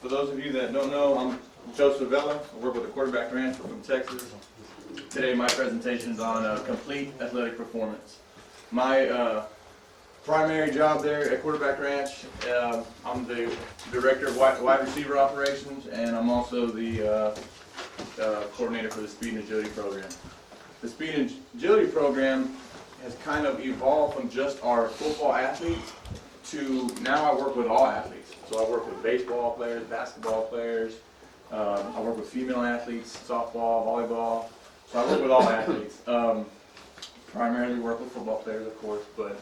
For those of you that don't know, I'm Joseph Vela. I work with the quarterback ranch from Texas. Today my presentation is on complete athletic performance. My primary job there at Quarterback Ranch, I'm the director of wide receiver operations, and I'm also the coordinator for the speed and agility program. The speed and agility program has kind of evolved from just our football athletes to now I work with all athletes. So I work with baseball players, basketball players, I work with female athletes, softball, volleyball. So I work with all athletes. Primarily work with football players, of course, but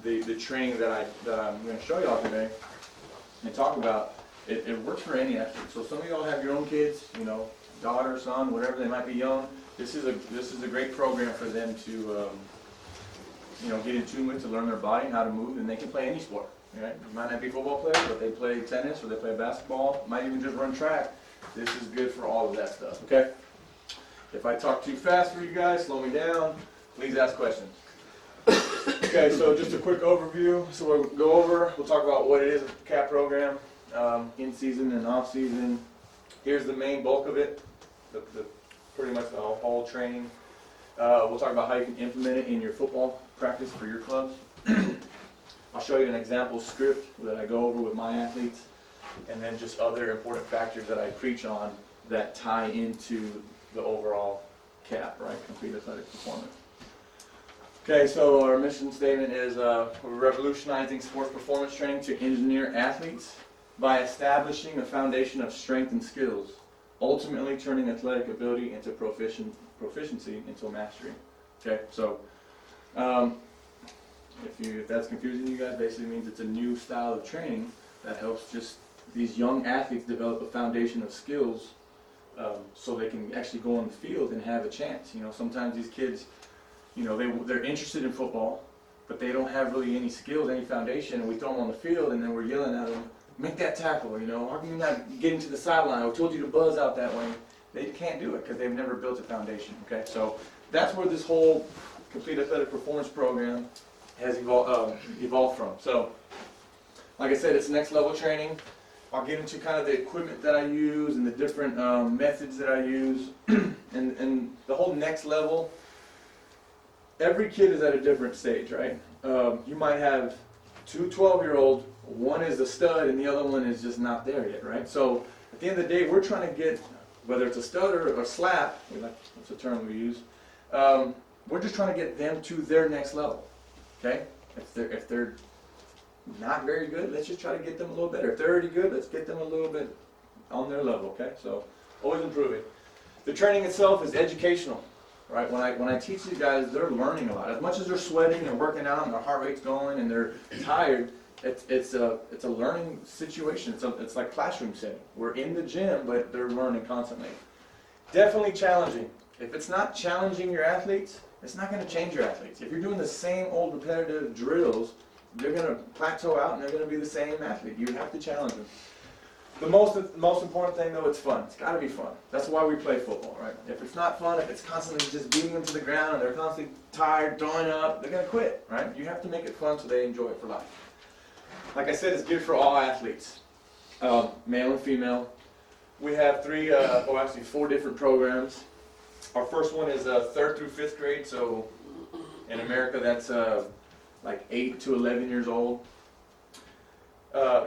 the training that I'm going to show y'all today and talk about, it works for any athlete. So some of y'all have your own kids, you know, daughter, son, whatever, they might be young. This is a great program for them to you know, get in tune with, to learn their body and how to move, and they can play any sport. Right? You might not be football players, but they play tennis or they play basketball, might even just run track. This is good for all of that stuff, okay? If I talk too fast for you guys, slow me down, please ask questions. Okay, so just a quick overview. So we'll go over, we'll talk about what it is, a CAP program, in season and off season. Here's the main bulk of it, pretty much the whole training. We'll talk about how you can implement it in your football practice for your clubs. I'll show you an example script that I go over with my athletes, and then just other important factors that I preach on that tie into the overall CAP, right? Complete athletic performance. Okay, so our mission statement is we're revolutionizing sports performance training to engineer athletes by establishing a foundation of strength and skills, ultimately turning athletic ability into proficiency into mastery. Okay, so if that's confusing you guys, basically means it's a new style of training that helps just these young athletes develop a foundation of skills so they can actually go on the field and have a chance. You know, sometimes these kids, you know, they're interested in football, but they don't have really any skills, any foundation, and we throw them on the field and then we're yelling at them, make that tackle, you know, how can you not get into the sideline? I told you to buzz out that way. They can't do it because they've never built a foundation, okay? So that's where this whole complete athletic performance program has evolved from. So, like I said, it's next level training. I'll get into kind of the equipment that I use and the different methods that I use. and the whole next level, every kid is at a different stage, right? You might have two 12-year-olds, one is a stud and the other one is just not there yet, right? So at the end of the day, we're trying to get, whether it's a stud or a slap, that's a term we use, we're just trying to get them to their next level, okay? If they're not very good, let's just try to get them a little better. If they're already good, let's get them a little bit on their level, okay? So always improving. The training itself is educational, right? When I teach these guys, they're learning a lot. As much as they're sweating and working out and their heart rate's going and they're tired, it's a learning situation. It's like classroom setting. We're in the gym, but they're learning constantly. Definitely challenging. If it's not challenging your athletes, it's not going to change your athletes. If you're doing the same old repetitive drills, they're going to plateau out and they're going to be the same athlete. You have to challenge them. The most important thing, though, it's fun. It's got to be fun. That's why we play football, right? If it's not fun, if it's constantly just beating them to the ground and they're constantly tired, throwing up, they're going to quit, right? You have to make it fun so they enjoy it for life. Like I said, it's good for all athletes, male and female. We have four different programs. Our first one is 3rd through 5th grade, so in America that's like 8 to 11 years old.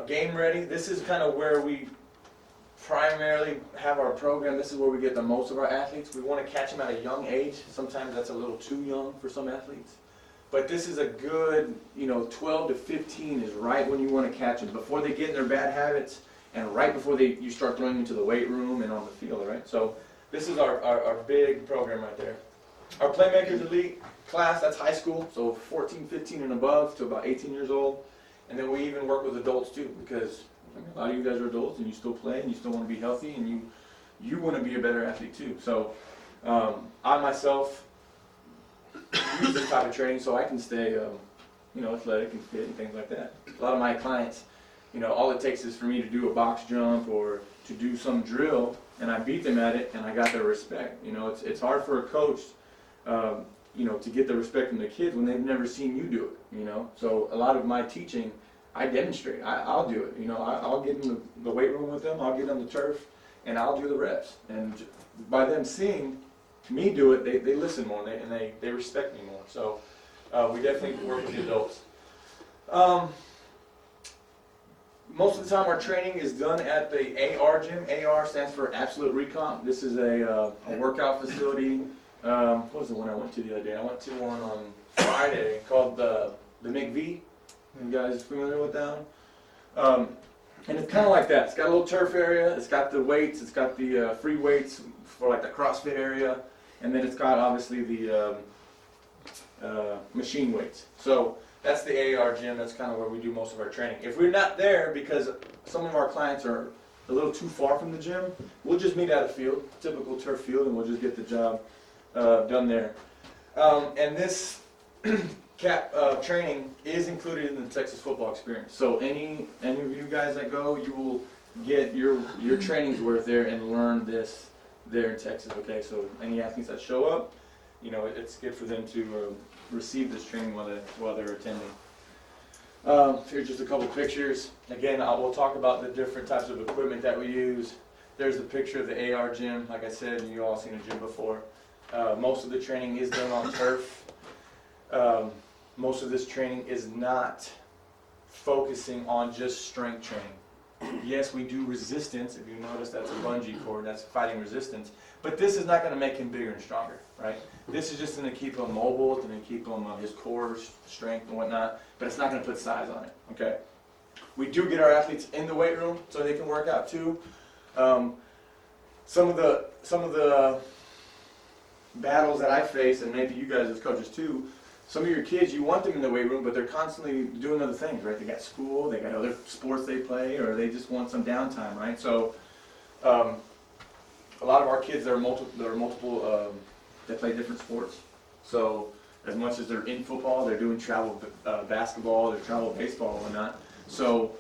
Game ready, this is kind of where we primarily have our program. This is where we get the most of our athletes. We want to catch them at a young age. Sometimes that's a little too young for some athletes. But this is a good, 12 to 15 is right when you want to catch them, before they get in their bad habits and right before you start throwing into the weight room and on the field, right? So this is our big program right there. Our Playmakers Elite class, that's high school, so 14, 15 and above to about 18 years old. And then we even work with adults too, because a lot of you guys are adults and you still play and you still want to be healthy and you want to be a better athlete too. So I myself use this type of training so I can stay athletic and fit and things like that. A lot of my clients, all it takes is for me to do a box jump or to do some drill and I beat them at it and I got their respect. It's hard for a coach to get the respect from the kids when they've never seen you do it, So a lot of my teaching I demonstrate. I'll do it. You know, I'll get in the weight room with them. I'll get on the turf, and I'll do the reps. And by them seeing me do it, they listen more, and they respect me more. So we definitely work with the adults. Most of the time our training is done at the AR gym. AR stands for Absolute Recomp. This is a workout facility. What was the one I went to the other day? I went to one on Friday called the McV. You guys familiar with that one? And it's kind of like that. It's got a little turf area. It's got the weights. It's got the free weights for like the CrossFit area. And then it's got obviously the machine weights. So that's the AR gym. That's kind of where we do most of our training. If we're not there because some of our clients are a little too far from the gym, we'll just meet at a field, typical turf field, and we'll just get the job done there. And this training is included in the Texas football experience. So any of you guys that go, you will get your training's worth there and learn this there in Texas. Okay, so any athletes that show up, you know, it's good for them to receive this training while they're attending. Here's just a couple pictures. Again, we'll talk about the different types of equipment that we use. There's a picture of the AR gym. Like I said, you all seen a gym before. Most of the training is done on turf. Most of this training is not focusing on just strength training. Yes, we do resistance. If you notice, that's a bungee cord. That's fighting resistance. But this is not going to make him bigger and stronger, right? This is just going to keep him mobile. It's going to keep him his core strength and whatnot. But it's not going to put size on it. Okay. We do get our athletes in the weight room so they can work out too. Some of the battles that I face, and maybe you guys as coaches too. Some of your kids, you want them in the weight room, but they're constantly doing other things, right? They got school, they got other sports they play, or they just want some downtime, right? So, a lot of our kids, there are multiple, they play different sports. So, as much as they're in football, they're doing travel basketball, they're travel baseball and whatnot. So,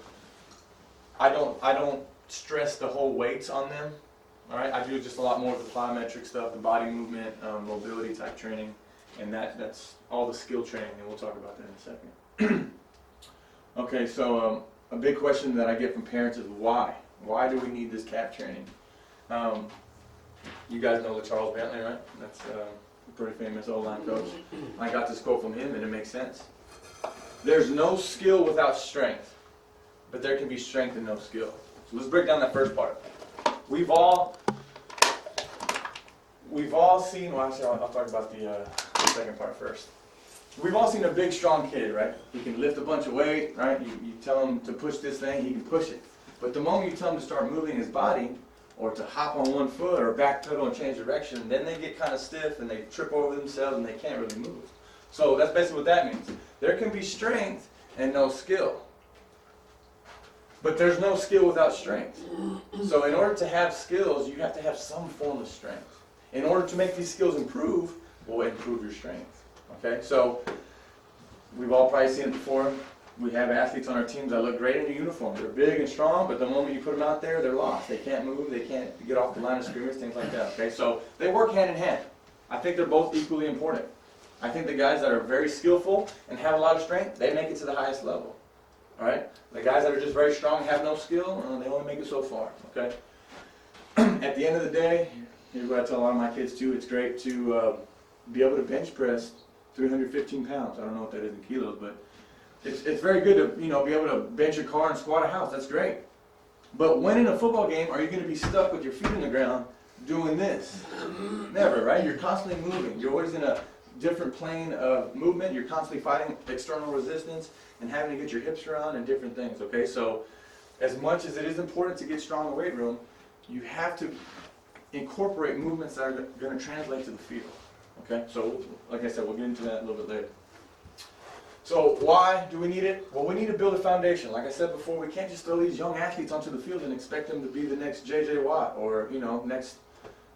I don't stress the whole weights on them. All right, I do just a lot more of the plyometric stuff, the body movement, mobility type training. And that's all the skill training, and we'll talk about that in a second. Okay, so a big question that I get from parents is why? Why do we need this cap training? You guys know the Charles Bentley, right? That's a pretty famous O-line coach. I got this quote from him, and it makes sense. There's no skill without strength, but there can be strength and no skill. So let's break down that first part. We've all seen, well actually I'll talk about the second part first. We've all seen a big strong kid, right? He can lift a bunch of weight, right? You tell him to push this thing, he can push it. But the moment you tell him to start moving his body, or to hop on one foot, or backpedal and change direction, then they get kind of stiff and they trip over themselves and they can't really move. So that's basically what that means. There can be strength and no skill. But there's no skill without strength. So in order to have skills, you have to have some form of strength. In order to make these skills improve, will improve your strength. Okay, so we've all probably seen it before. We have athletes on our teams that look great in a uniform. They're big and strong, but the moment you put them out there, they're lost. They can't move, they can't get off the line of scrimmage, things like that. Okay, so they work hand in hand. I think they're both equally important. I think the guys that are very skillful and have a lot of strength, they make it to the highest level. All right, the guys that are just very strong and have no skill, they only make it so far. Okay. At the end of the day, here's what I tell a lot of my kids too. It's great to be able to bench press 315 pounds. I don't know what that is in kilos, but it's very good to be able to bench a car and squat a house. That's great. But when in a football game are you going to be stuck with your feet in the ground doing this? Never, right? You're constantly moving. You're always in a different plane of movement. You're constantly fighting external resistance and having to get your hips around and different things. Okay, so as much as it is important to get strong in the weight room, you have to incorporate movements that are going to translate to the field. Okay, so like I said, we'll get into that a little bit later. So why do we need it? Well, we need to build a foundation. Like I said before, we can't just throw these young athletes onto the field and expect them to be the next J.J. Watt or next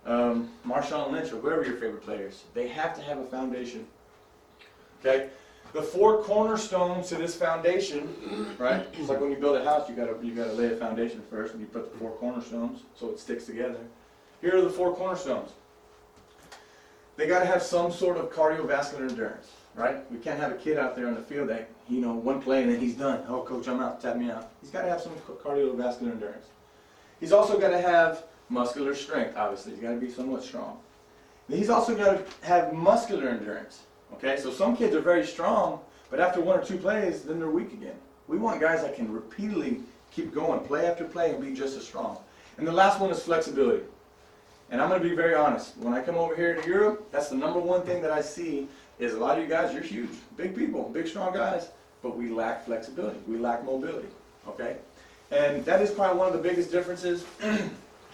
Marshawn Lynch or whoever your favorite players. They have to have a foundation. Okay, the four cornerstones to this foundation, right? It's like when you build a house, you gotta lay a foundation first, and you put the four cornerstones so it sticks together. Here are the four cornerstones. They got to have some sort of cardiovascular endurance. right? We can't have a kid out there on the field that, one play and then he's done. Oh, coach, I'm out, tap me out. He's got to have some cardiovascular endurance. He's also got to have muscular strength, obviously. He's got to be somewhat strong. And he's also got to have muscular endurance, okay? So some kids are very strong, but after 1 or 2 plays, then they're weak again. We want guys that can repeatedly keep going, play after play, and be just as strong. And the last one is flexibility. And I'm going to be very honest. When I come over here to Europe, that's the number one thing that I see is a lot of you guys, you're huge, big people, big strong guys, but we lack flexibility. We lack mobility, okay? And that is probably one of the biggest differences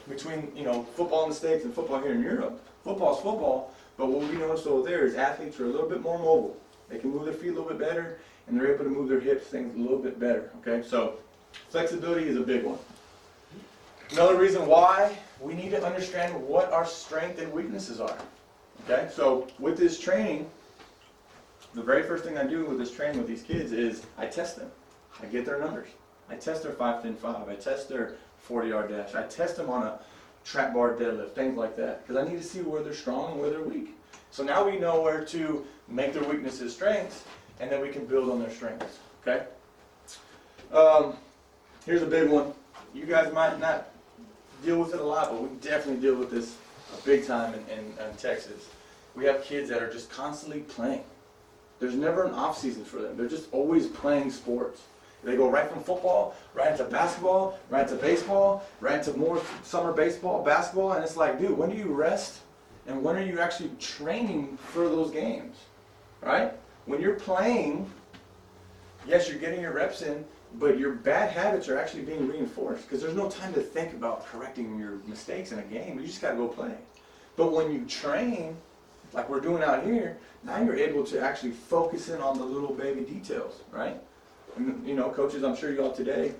between, football in the States and football here in Europe. Football's football, but what we notice over there is athletes are a little bit more mobile. They can move their feet a little bit better, and they're able to move their hips, things a little bit better, okay? So flexibility is a big one. Another reason why we need to understand what our strengths and weaknesses are, okay? So with this training, the very first thing I do with this training with these kids is I test them. I get their numbers. I test their 5-10-5. I test their 40-yard dash. I test them on a trap bar deadlift, things like that, because I need to see where they're strong and where they're weak. So now we know where to make their weaknesses strengths, and then we can build on their strengths, okay? Here's a big one. You guys might not deal with it a lot, but we definitely deal with this big time in Texas. We have kids that are just constantly playing. There's never an off season for them. They're just always playing sports. They go right from football, right into basketball, right into baseball, right into more summer baseball, basketball, and it's like, dude, when do you rest? And when are you actually training for those games, right? When you're playing, yes, you're getting your reps in, but your bad habits are actually being reinforced because there's no time to think about correcting your mistakes in a game. You just got to go play. But when you train, like we're doing out here, now you're able to actually focus in on the little baby details, right? And, coaches, I'm sure you all today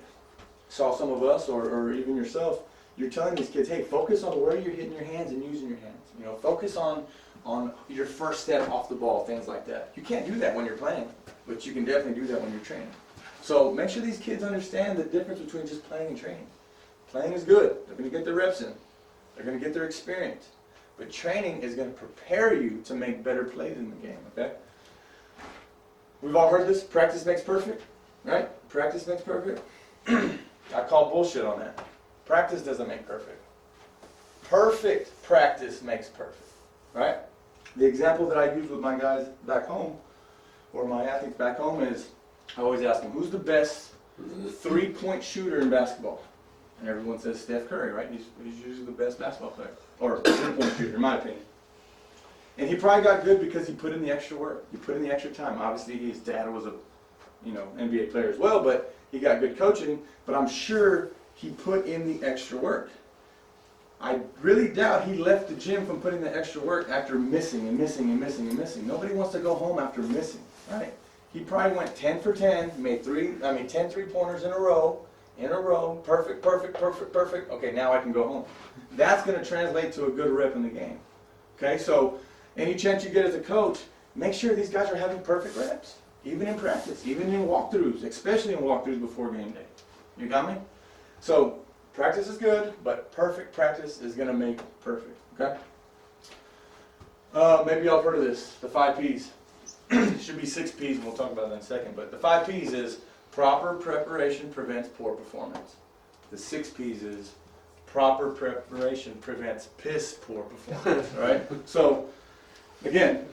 saw some of us or even yourself, you're telling these kids, hey, focus on where you're hitting your hands and using your hands. Focus on your first step off the ball, things like that. You can't do that when you're playing, but you can definitely do that when you're training. So make sure these kids understand the difference between just playing and training. Playing is good. They're going to get their reps in. They're going to get their experience. But training is going to prepare you to make better plays in the game, okay? We've all heard this, practice makes perfect, right? Practice makes perfect. I call bullshit on that. Practice doesn't make perfect. Perfect practice makes perfect, right? The example that I use with my guys back home, or my athletes back home is, I always ask them, who's the best three-point shooter in basketball? And everyone says Steph Curry, right? He's usually the best basketball player, or three-point shooter, in my opinion. And he probably got good because he put in the extra work. He put in the extra time. Obviously, his dad was a, NBA player as well, but he got good coaching. But I'm sure he put in the extra work. I really doubt he left the gym from putting the extra work after missing and missing and missing and missing. Nobody wants to go home after missing, right? He probably went 10 for 10, made 10 three-pointers in a row, perfect. Okay, now I can go home. That's going to translate to a good rep in the game. Okay, so any chance you get as a coach, make sure these guys are having perfect reps, even in practice, even in walkthroughs, especially in walkthroughs before game day. You got me? So practice is good, but perfect practice is going to make perfect. Okay? Maybe y'all have heard of this, the 5 Ps. It should be 6 Ps, and we'll talk about that in a second. But the 5 Ps is proper preparation prevents poor performance. The 6 Ps is proper preparation prevents piss poor performance. Right? So, again,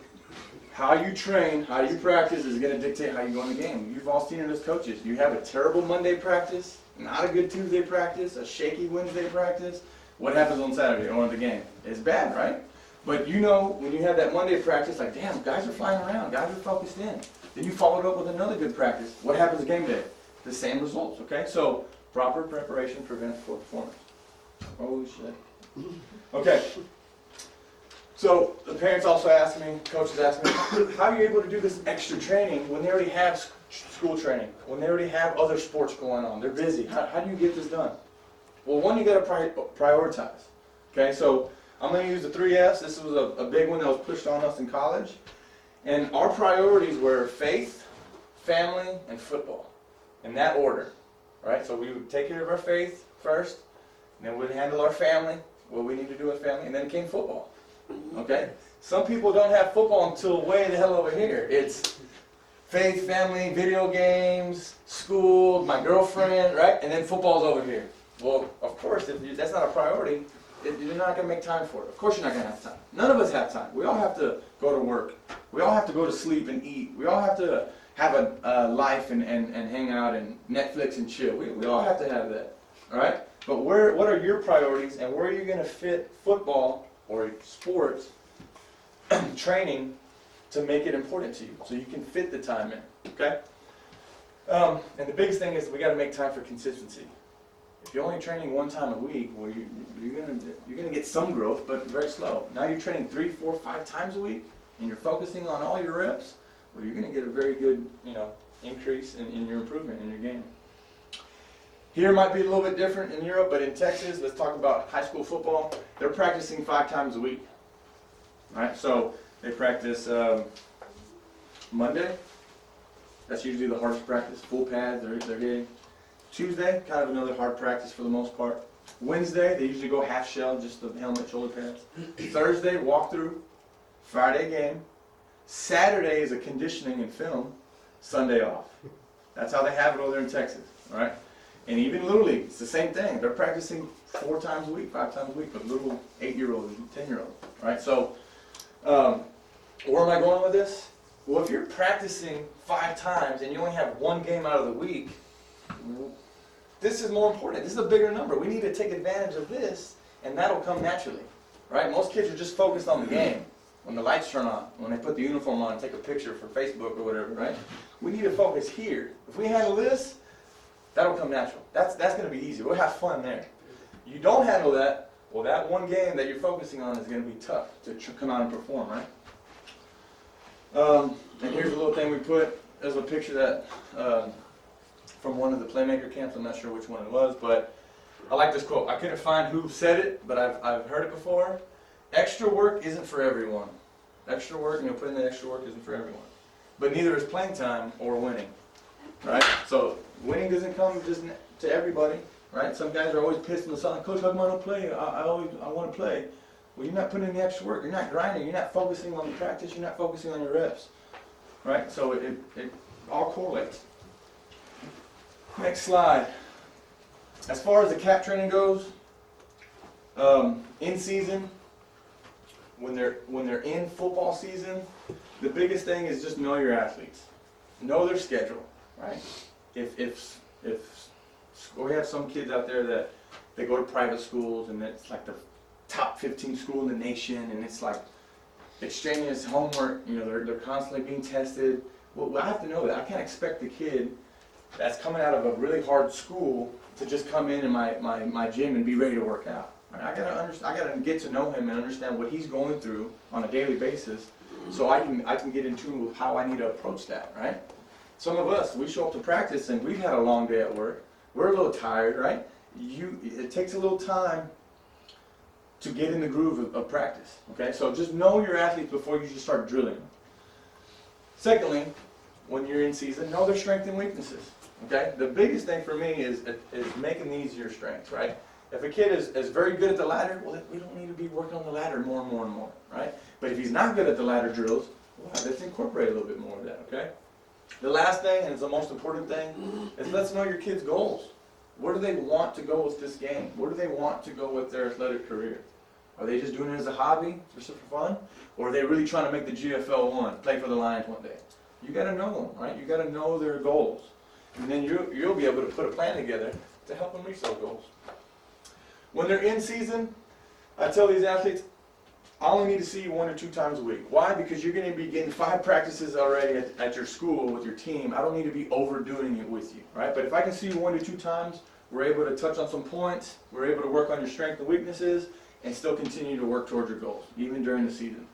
how you train, how you practice is going to dictate how you go in the game. You've all seen it as coaches. You have a terrible Monday practice, not a good Tuesday practice, a shaky Wednesday practice. What happens on Saturday or in the game? It's bad, right? But when you have that Monday practice, like, damn, guys are flying around, guys are focused in. Then you follow it up with another good practice. What happens game day? The same results, okay? So, proper preparation prevents poor performance. Holy shit. Okay. So, the parents also ask me, coaches ask me, how are you able to do this extra training when they already have school training, when they already have other sports going on? They're busy. How do you get this done? Well, one, you got to prioritize. Okay, so I'm going to use the 3Fs. This was a big one that was pushed on us in college. And our priorities were faith, family, and football. In that order. Right? So we would take care of our faith first, and then we'd handle our family, what we need to do with family, and then came football. Okay? Some people don't have football until way the hell over here. It's faith, family, video games, school, my girlfriend, right? And then football's over here. Well, of course, if that's not a priority, you're not going to make time for it. Of course you're not going to have time. None of us have time. We all have to go to work. We all have to go to sleep and eat. We all have to have a life and hang out and Netflix and chill. We all have to have that, all right? But what are your priorities, and where are you going to fit football or sports training to make it important to you, so you can fit the time in, okay? And the biggest thing is we got to make time for consistency. If you're only training one time a week, well, you're gonna get some growth, but very slow. Now you're training 3, 4, 5 times a week, and you're focusing on all your reps. Well, you're gonna get a very good, increase in your improvement in your game. Here might be a little bit different in Europe, but in Texas, let's talk about high school football. They're practicing 5 times a week. All right, so they practice Monday. That's usually the hardest practice. Full pads, they're hitting. Tuesday, kind of another hard practice for the most part. Wednesday, they usually go half shell, just the helmet, shoulder pads. Thursday, walkthrough. Friday, game. Saturday is a conditioning and film. Sunday off. That's how they have it over there in Texas, all right? And even Little League, it's the same thing. They're practicing 4 times a week, 5 times a week with little 8-year-olds and 10-year-olds, all right? So, where am I going with this? Well, if you're practicing 5 times and you only have 1 game out of the week, this is more important. This is a bigger number. We need to take advantage of this, and that'll come naturally, right? Most kids are just focused on the game. When the lights turn on, when they put the uniform on and take a picture for Facebook or whatever, right? We need to focus here. If we handle this, that'll come natural. That's going to be easy. We'll have fun there. You don't handle that, well, that 1 game that you're focusing on is going to be tough to come out and perform, right? And here's a little thing we put as a picture that from one of the Playmaker camps. I'm not sure which one it was, but I like this quote. I couldn't find who said it, but I've heard it before. Extra work isn't for everyone. Extra work, putting in extra work isn't for everyone. But neither is playing time or winning, right? So winning doesn't come just to everybody, right? Some guys are always pissed in the sun. Coach, how come I don't play? I want to play. Well, you're not putting in the extra work. You're not grinding. You're not focusing on the practice. You're not focusing on your reps, right? So it all correlates. Next slide. As far as the cap training goes, in season, when they're in football season, the biggest thing is just know your athletes, know their schedule, right? If we have some kids out there that they go to private schools and it's like the top 15 school in the nation, and it's like extraneous homework. They're constantly being tested. Well, I have to know that. I can't expect the kid that's coming out of a really hard school to just come in my gym and be ready to work out. I gotta get to know him and understand what he's going through on a daily basis, so I can get in tune with how I need to approach that, right? Some of us, we show up to practice and we've had a long day at work. We're a little tired, right? It takes a little time to get in the groove of practice, okay? So just know your athletes before you just start drilling them. Secondly, when you're in season, know their strengths and weaknesses, okay? The biggest thing for me is making these your strengths, right? If a kid is very good at the ladder, well, we don't need to be working on the ladder more and more and more, right? But if he's not good at the ladder drills, well, let's incorporate a little bit more of that, okay? The last thing, and it's the most important thing, is let's know your kids' goals. Where do they want to go with this game? Where do they want to go with their athletic career? Are they just doing it as a hobby, just for fun? Or are they really trying to make the GFL one, play for the Lions one day? You got to know them, right? You got to know their goals. And then you'll be able to put a plan together to help them reach those goals. When they're in season, I tell these athletes, I only need to see you 1 or 2 times a week. Why? Because you're going to be getting 5 practices already at your school with your team. I don't need to be overdoing it with you, right? But if I can see you 1 or 2 times, we're able to touch on some points, we're able to work on your strengths and weaknesses, and still continue to work towards your goals, even during the season.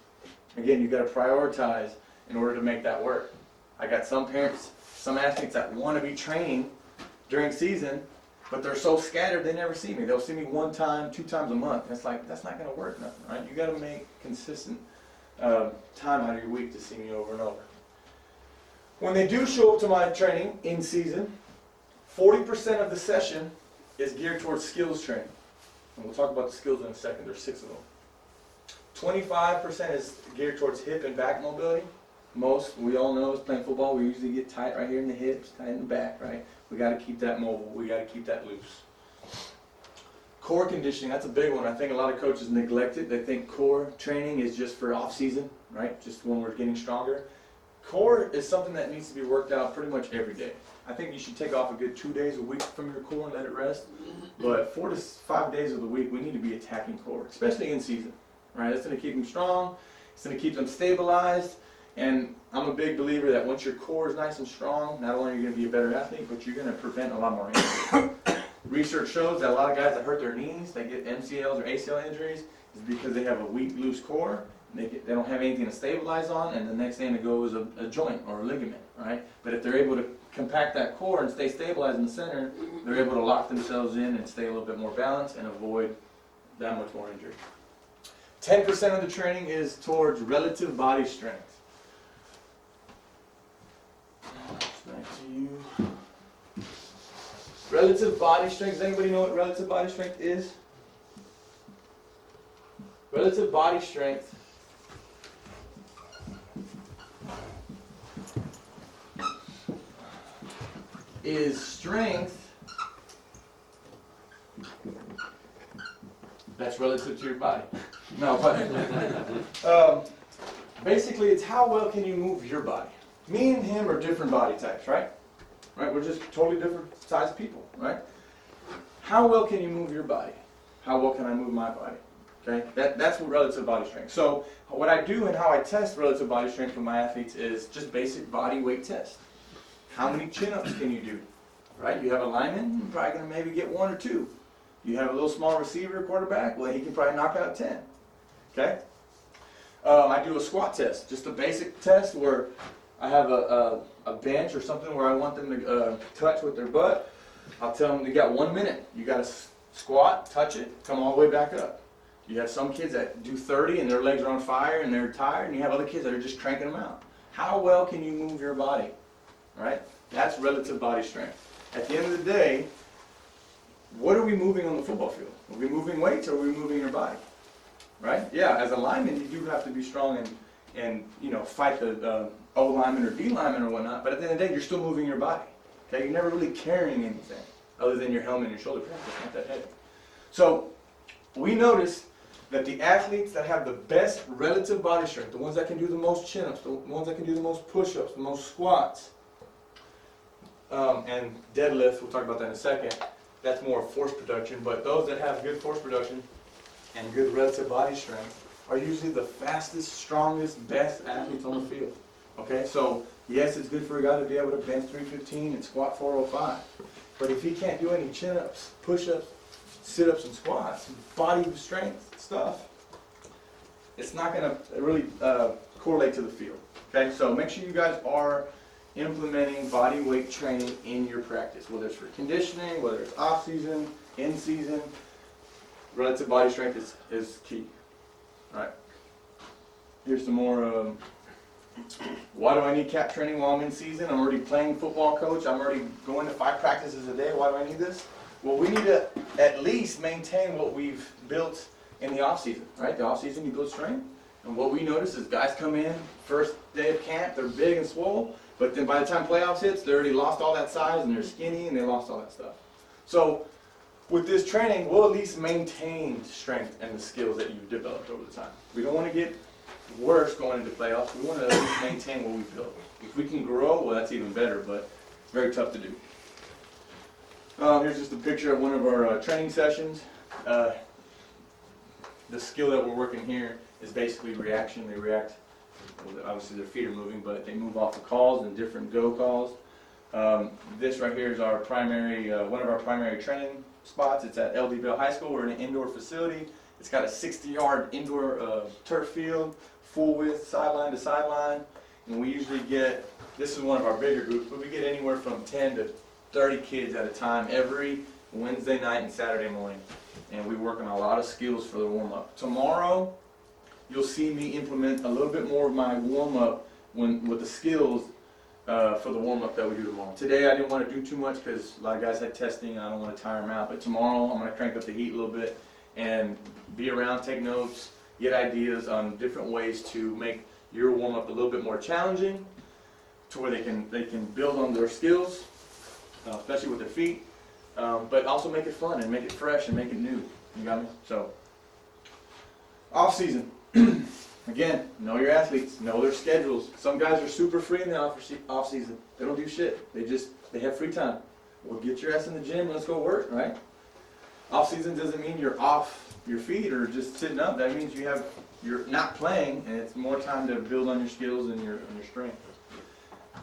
Again, you've got to prioritize in order to make that work. I got some parents, some athletes that want to be training during season, but they're so scattered they never see me. They'll see me 1 time, 2 times a month. It's like, that's not going to work nothing, right? You got to make consistent time out of your week to see me over and over. When they do show up to my training in season, 40% of the session is geared towards skills training. And we'll talk about the skills in a second. There's 6 of them. 25% is geared towards hip and back mobility. We all know, is playing football, we usually get tight right here in the hips, tight in the back, right? We got to keep that mobile. We got to keep that loose. Core conditioning, that's a big one. I think a lot of coaches neglect it. They think core training is just for off season, right? Just when we're getting stronger. Core is something that needs to be worked out pretty much every day. I think you should take off a good 2 days a week from your core and let it rest. But 4 to 5 days of the week, we need to be attacking core, especially in season, right? It's going to keep them strong. It's going to keep them stabilized. And I'm a big believer that once your core is nice and strong, not only are you going to be a better athlete, but you're going to prevent a lot more injuries. Research shows that a lot of guys that hurt their knees, they get MCLs or ACL injuries, is because they have a weak, loose core. They don't have anything to stabilize on, and the next thing to go is a joint or a ligament, right? But if they're able to compact that core and stay stabilized in the center, they're able to lock themselves in and stay a little bit more balanced and avoid that much more injury. 10% of the training is towards relative body strength. Back to you. Relative body strength. Does anybody know what relative body strength is? Relative body strength is strength that's relative to your body. No, but basically it's how well can you move your body. Me and him are different body types, right? Right? We're just totally different sized people, right? How well can you move your body? How well can I move my body? Okay? That's what relative body strength. So what I do and how I test relative body strength for my athletes is just basic body weight test. How many chin-ups can you do? Right? You have a lineman, you're probably going to maybe get 1 or 2. You have a little small receiver quarterback, well, he can probably knock out 10. Okay? I do a squat test, just a basic test where I have a bench or something where I want them to touch with their butt. I'll tell them, you got 1 minute. You got to squat, touch it, come all the way back up. You have some kids that do 30 and their legs are on fire and they're tired, and you have other kids that are just cranking them out. How well can you move your body? Right? That's relative body strength. At the end of the day, what are we moving on the football field? Are we moving weights or are we moving your body? Right? Yeah, as a lineman, you do have to be strong and fight the O lineman or D lineman or whatnot, but at the end of the day, you're still moving your body. Okay? You're never really carrying anything other than your helmet and your shoulder pads. It's not that heavy. So we notice that the athletes that have the best relative body strength, the ones that can do the most chin-ups, the ones that can do the most push-ups, the most squats, and deadlifts, we'll talk about that in a second, that's more force production, but those that have good force production and good relative body strength are usually the fastest, strongest, best athletes on the field. Okay, so yes, it's good for a guy to be able to bench 315 and squat 405, but if he can't do any chin-ups, push-ups, sit-ups, and squats, body strength stuff, it's not going to really correlate to the field. Okay, so make sure you guys are implementing body weight training in your practice, whether it's for conditioning, whether it's off season, in season. Relative body strength is key. All right. Here's some more. Why do I need cap training while I'm in season? I'm already playing football, coach. I'm already going to 5 practices a day. Why do I need this? Well, we need to at least maintain what we've built in the off season. Right? The off season, you build strength, and what we notice is guys come in first day of camp, they're big and swole. But then by the time playoffs hits, they already lost all that size and they're skinny and they lost all that stuff. So with this training, we'll at least maintain strength and the skills that you've developed over the time. We don't want to get worse going into playoffs. We want to at least maintain what we've built. If we can grow, well, that's even better, but very tough to do. Here's just a picture of one of our training sessions. The skill that we're working here is basically reaction. They react. Obviously their feet are moving, but they move off the calls and different go calls. This right here is our primary, one of our primary training spots. It's at LD Vale High School. We're in an indoor facility. It's got a 60-yard indoor turf field, full width, sideline to sideline. And we usually get, this is one of our bigger groups, but we get anywhere from 10 to 30 kids at a time every Wednesday night and Saturday morning. And we work on a lot of skills for the warm-up. Tomorrow, you'll see me implement a little bit more of my warm-up with the skills for the warm-up that we do tomorrow. Today I didn't want to do too much because a lot of guys had testing and I don't want to tire them out. But tomorrow I'm going to crank up the heat a little bit and be around, take notes, get ideas on different ways to make your warm-up a little bit more challenging, to where they can build on their skills, especially with their feet, but also make it fun and make it fresh and make it new. You got me? So, off season. Again, know your athletes, know their schedules. Some guys are super free in the off season. They don't do shit. They have free time. Well, get your ass in the gym and let's go work, right? Off season doesn't mean you're off your feet or just sitting up. That means you're not playing, and it's more time to build on your skills and your strength.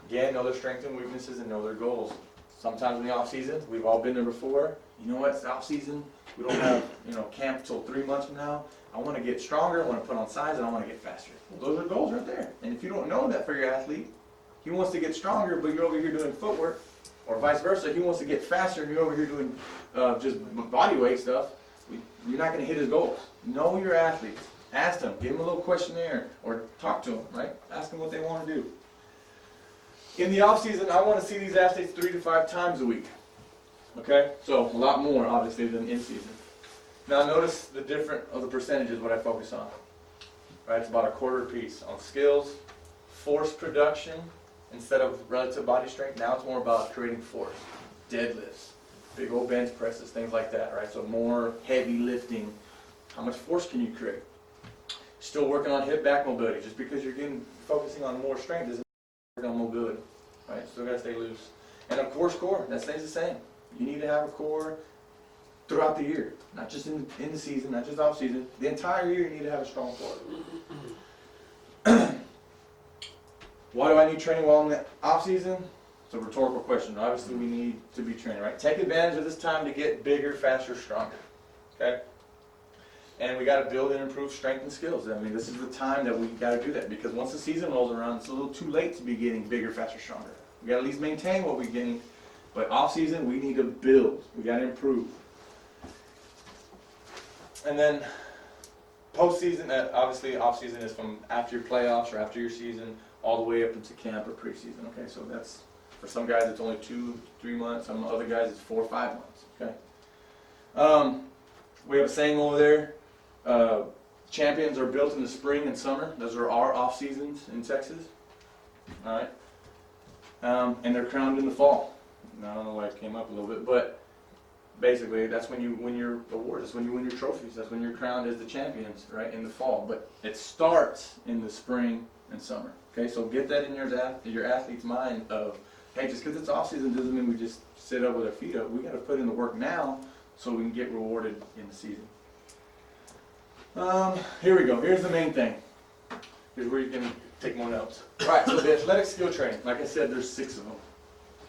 Again, know their strengths and weaknesses and know their goals. Sometimes in the off season, we've all been there before. You know what? It's off season. We don't have camp till 3 months from now. I want to get stronger. I want to put on size, and I want to get faster. Well, those are goals right there. And if you don't know that for your athlete, he wants to get stronger, but you're over here doing footwork, or vice versa. He wants to get faster, and you're over here doing just body weight stuff. You're not going to hit his goals. Know your athletes. Ask them. Give them a little questionnaire, or talk to them. Right? Ask them what they want to do. In the off season, I want to see these athletes 3 to 5 times a week. Okay, so a lot more obviously than in season. Now notice the the percentages what I focus on. Right, it's about a quarter piece on skills, force production instead of relative body strength. Now it's more about creating force, deadlifts, big old bench presses, things like that. Right, so more heavy lifting. How much force can you create? Still working on hip back mobility. Just because you're focusing on more strength doesn't mean on mobility. Right, still gotta stay loose. And of course, core that stays the same. You need to have a core throughout the year, not just in the season, not just off season. The entire year you need to have a strong core. Why do I need training while in the off season? It's a rhetorical question. Obviously we need to be training, right? Take advantage of this time to get bigger, faster, stronger. Okay? And we got to build and improve strength and skills. I mean, this is the time that we got to do that, because once the season rolls around, it's a little too late to be getting bigger, faster, stronger. We got to at least maintain what we gained. But off season, we need to build. We got to improve. And then post season, obviously off season is from after your playoffs or after your season all the way up into camp or preseason. Okay, so that's for some guys it's only 2-3 months. Some other guys it's 4 or 5 months. Okay. We have a saying over there. Champions are built in the spring and summer. Those are our off seasons in Texas. All right. And they're crowned in the fall. I don't know why it came up a little bit, but basically that's when you win your awards. That's when you win your trophies. That's when you're crowned as the champions, right, in the fall. But it starts in the spring and summer. Okay, so get that in your athlete's mind of, hey, just because it's off season doesn't mean we just sit up with our feet up. We got to put in the work now so we can get rewarded in the season. Here we go. Here's the main thing. Here's where you can take more notes. All right, so the athletic skill training. Like I said, there's 6 of them.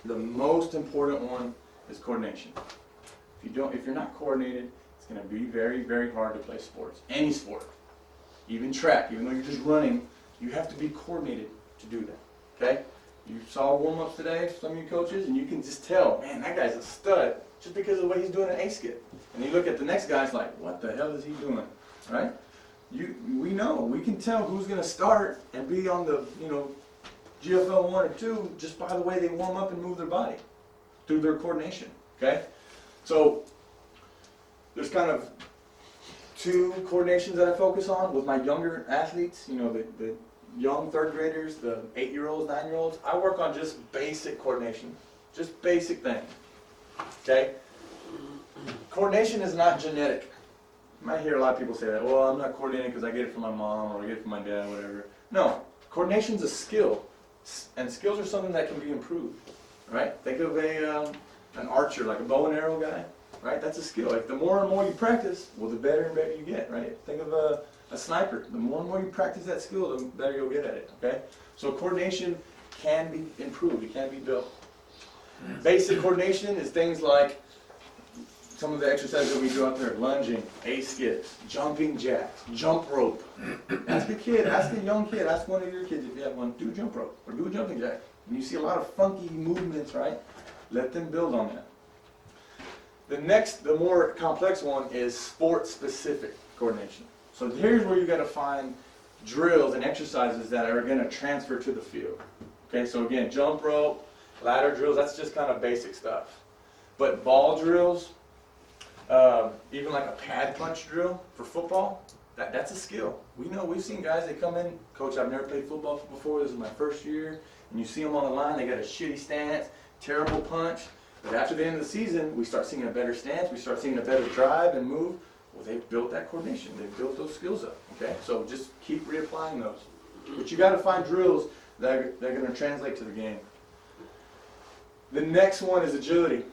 The most important one is coordination. If you're not coordinated, it's going to be very, very hard to play sports. Any sport, even track, even though you're just running, you have to be coordinated to do that. Okay? You saw warm-ups today, some of you coaches, and you can just tell, man, that guy's a stud just because of the way he's doing an A-skip. And you look at the next guy, it's like, what the hell is he doing? Right? We know, we can tell who's going to start and be on the, GFL 1 or 2 just by the way they warm up and move their body through their coordination. Okay? So there's kind of 2 coordinations that I focus on with my younger athletes, the young 3rd graders, the 8-year-olds, 9-year-olds. I work on just basic coordination, just basic things. Okay? Coordination is not genetic. You might hear a lot of people say that, well, I'm not coordinating because I get it from my mom or I get it from my dad, whatever. No, coordination's a skill, and skills are something that can be improved, right? Think of an archer, like a bow and arrow guy, right? That's a skill. Like the more and more you practice, well, the better and better you get, right? Think of a sniper. The more and more you practice that skill, the better you'll get at it, okay? So coordination can be improved. It can be built. Basic coordination is things like some of the exercises that we do out there: lunging, A-skips, jumping jacks, jump rope. Ask a kid, ask a young kid, ask one of your kids if you have one, do jump rope or do a jumping jack. And you see a lot of funky movements, right? Let them build on that. The more complex one is sport-specific coordination. So here's where you got to find drills and exercises that are going to transfer to the field. Okay, so again, jump rope, ladder drills, that's just kind of basic stuff. But ball drills, even like a pad punch drill for football, That's a skill. We know, we've seen guys that come in, coach, I've never played football before, this is my first year, and you see them on the line, they got a shitty stance, terrible punch, but after the end of the season, we start seeing a better stance, we start seeing a better drive and move. Well, they've built that coordination, they've built those skills up, okay? So just keep reapplying those. But you gotta find drills that are gonna translate to the game. The next one is agility.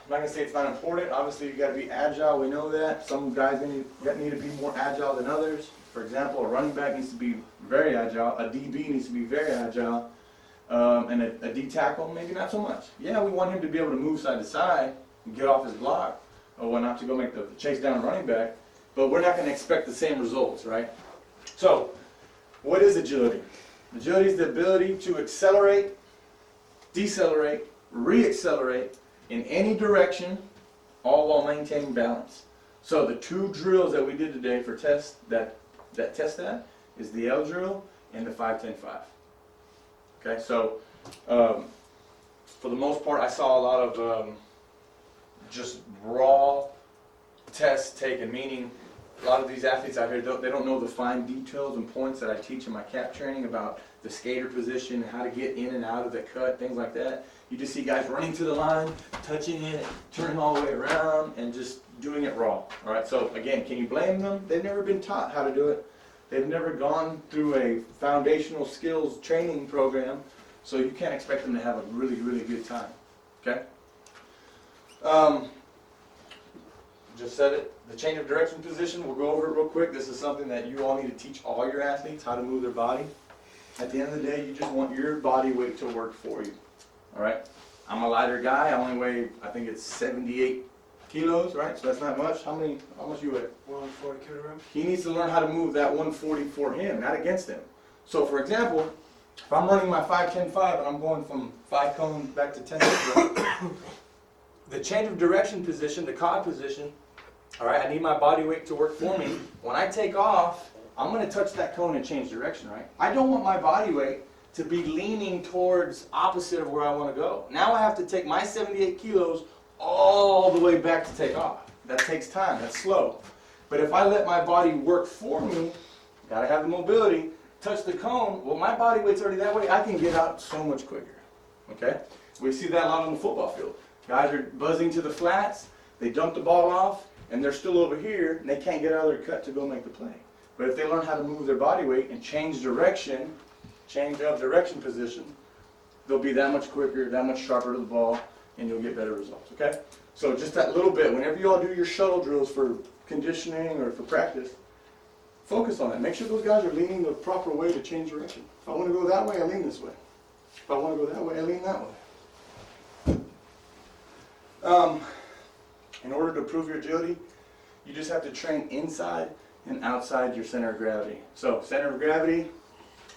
I'm not going to say it's not important. Obviously, you got to be agile. We know that. Some guys need to be more agile than others. For example, a running back needs to be very agile. A DB needs to be very agile. And a D tackle, maybe not so much. Yeah, we want him to be able to move side to side and get off his block or whatnot to go make the chase down a running back. But we're not going to expect the same results, right? So, what is agility? Agility is the ability to accelerate, decelerate, re-accelerate in any direction, all while maintaining balance. So the two drills that we did today for test that test that is the L drill and the 5-10-5. Okay, so for the most part, I saw a lot of just raw tests taken, meaning a lot of these athletes out here, they don't know the fine details and points that I teach in my cap training about the skater position, how to get in and out of the cut, things like that. You just see guys running to the line, touching it, turning all the way around, and just doing it raw. All right, so again, can you blame them? They've never been taught how to do it. They've never gone through a foundational skills training program, so you can't expect them to have a really, really good time. Okay? Just said it. The change of direction position, we'll go over it real quick. This is something that you all need to teach all your athletes, how to move their body. At the end of the day, you just want your body weight to work for you. All right? I'm a lighter guy. I only weigh, I think it's 78 kilos, right? So that's not much. How much you weigh? 140 kilograms. He needs to learn how to move that 140 for him, not against him. So for example, if I'm running my 5-10-5 and I'm going from 5 cone back to 10 the change of direction position, the cog position, all right, I need my body weight to work for me. When I take off, I'm going to touch that cone and change direction, right? I don't want my body weight to be leaning towards opposite of where I want to go. Now I have to take my 78 kilos all the way back to take off. That takes time, that's slow. But if I let my body work for me, gotta have the mobility, touch the cone, well my body weight's already that way, I can get out so much quicker, okay? We see that a lot on the football field. Guys are buzzing to the flats, they dump the ball off, and they're still over here, and they can't get out of their cut to go make the play. But if they learn how to move their body weight and change direction, change of direction position, they'll be that much quicker, that much sharper to the ball, and you'll get better results, okay? So just that little bit, whenever you all do your shuttle drills for conditioning or for practice, focus on that. Make sure those guys are leaning the proper way to change direction. If I want to go that way, I lean this way. If I want to go that way, I lean that way. In order to improve your agility, you just have to train inside and outside your center of gravity. So center of gravity,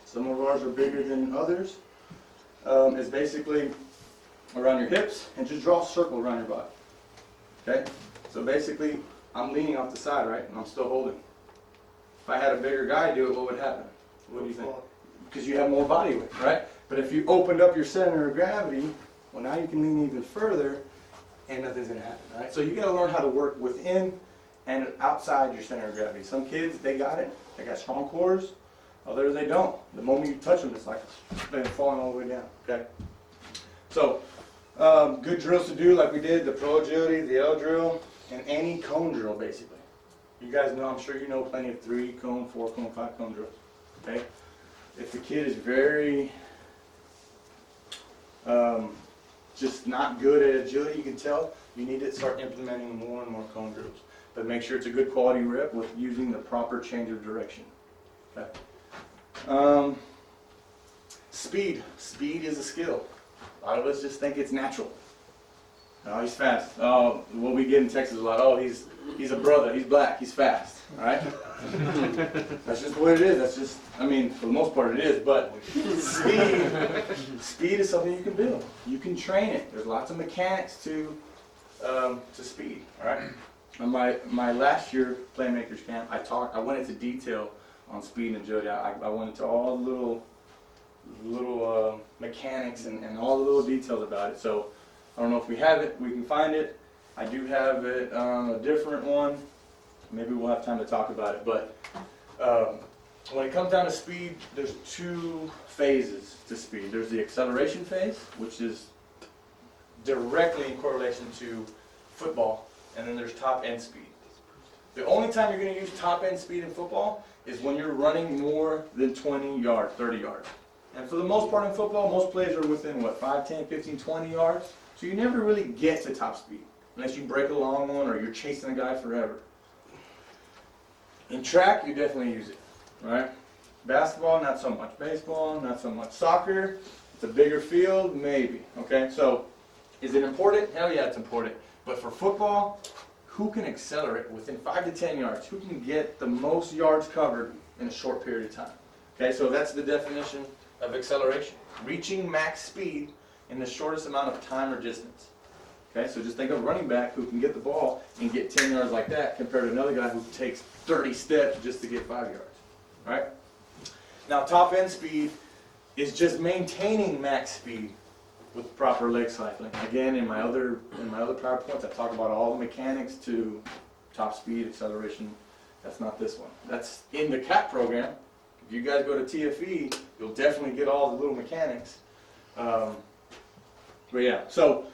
some of ours are bigger than others, is basically around your hips, and just draw a circle around your body. Okay? So basically, I'm leaning off the side, right? And I'm still holding. If I had a bigger guy do it, what would happen? What do you think? Because you have more body weight, right? But if you opened up your center of gravity, well, now you can lean even further, and nothing's going to happen, right? So you got to learn how to work within and outside your center of gravity. Some kids, they got it. They got strong cores. Others, they don't. The moment you touch them, it's like they're falling all the way down, okay? So, good drills to do like we did, the pro agility, the L drill, and any cone drill basically. You guys know, I'm sure you know plenty of 3 cone, 4 cone, 5 cone drills, okay? If the kid is very, just not good at agility, you can tell, you need to start implementing more and more cone drills. But make sure it's a good quality rep with using the proper change of direction, okay? Speed. Speed is a skill. A lot of us just think it's natural. Oh, he's fast. Oh, what we get in Texas a lot. Oh, he's a brother. He's black. He's fast. All right. That's just what it is. That's just. I mean, for the most part, it is. But speed is something you can build. You can train it. There's lots of mechanics to speed. All right. On my last year Playmakers camp, I went into detail on speed and agility. I went into all the little mechanics and all the little details about it. So I don't know if we have it. We can find it. I do have it, a different one. maybe we'll have time to talk about it. But when it comes down to speed, there's two phases to speed. There's the acceleration phase, which is directly in correlation to football, and then there's top end speed. The only time you're going to use top end speed in football is when you're running more than 20 yards, 30 yards. And for the most part in football, most plays are within, what, 5, 10, 15, 20 yards. So you never really get to top speed unless you break a long one or you're chasing a guy forever. In track, you definitely use it, right? Basketball, not so much. Baseball, not so much. Soccer, it's a bigger field, maybe, okay? So is it important? Hell yeah, it's important. But for football, who can accelerate within 5 to 10 yards? Who can get the most yards covered in a short period of time? Okay, so that's the definition of acceleration. Reaching max speed in the shortest amount of time or distance. Okay, so just think of a running back who can get the ball and get 10 yards like that compared to another guy who takes 30 steps just to get 5 yards. Right? Now, top end speed is just maintaining max speed with proper leg cycling. Again, in my other PowerPoints, I talk about all the mechanics to top speed, acceleration. That's not this one. That's in the CAP program. If you guys go to TFE, you'll definitely get all the little mechanics. But yeah, so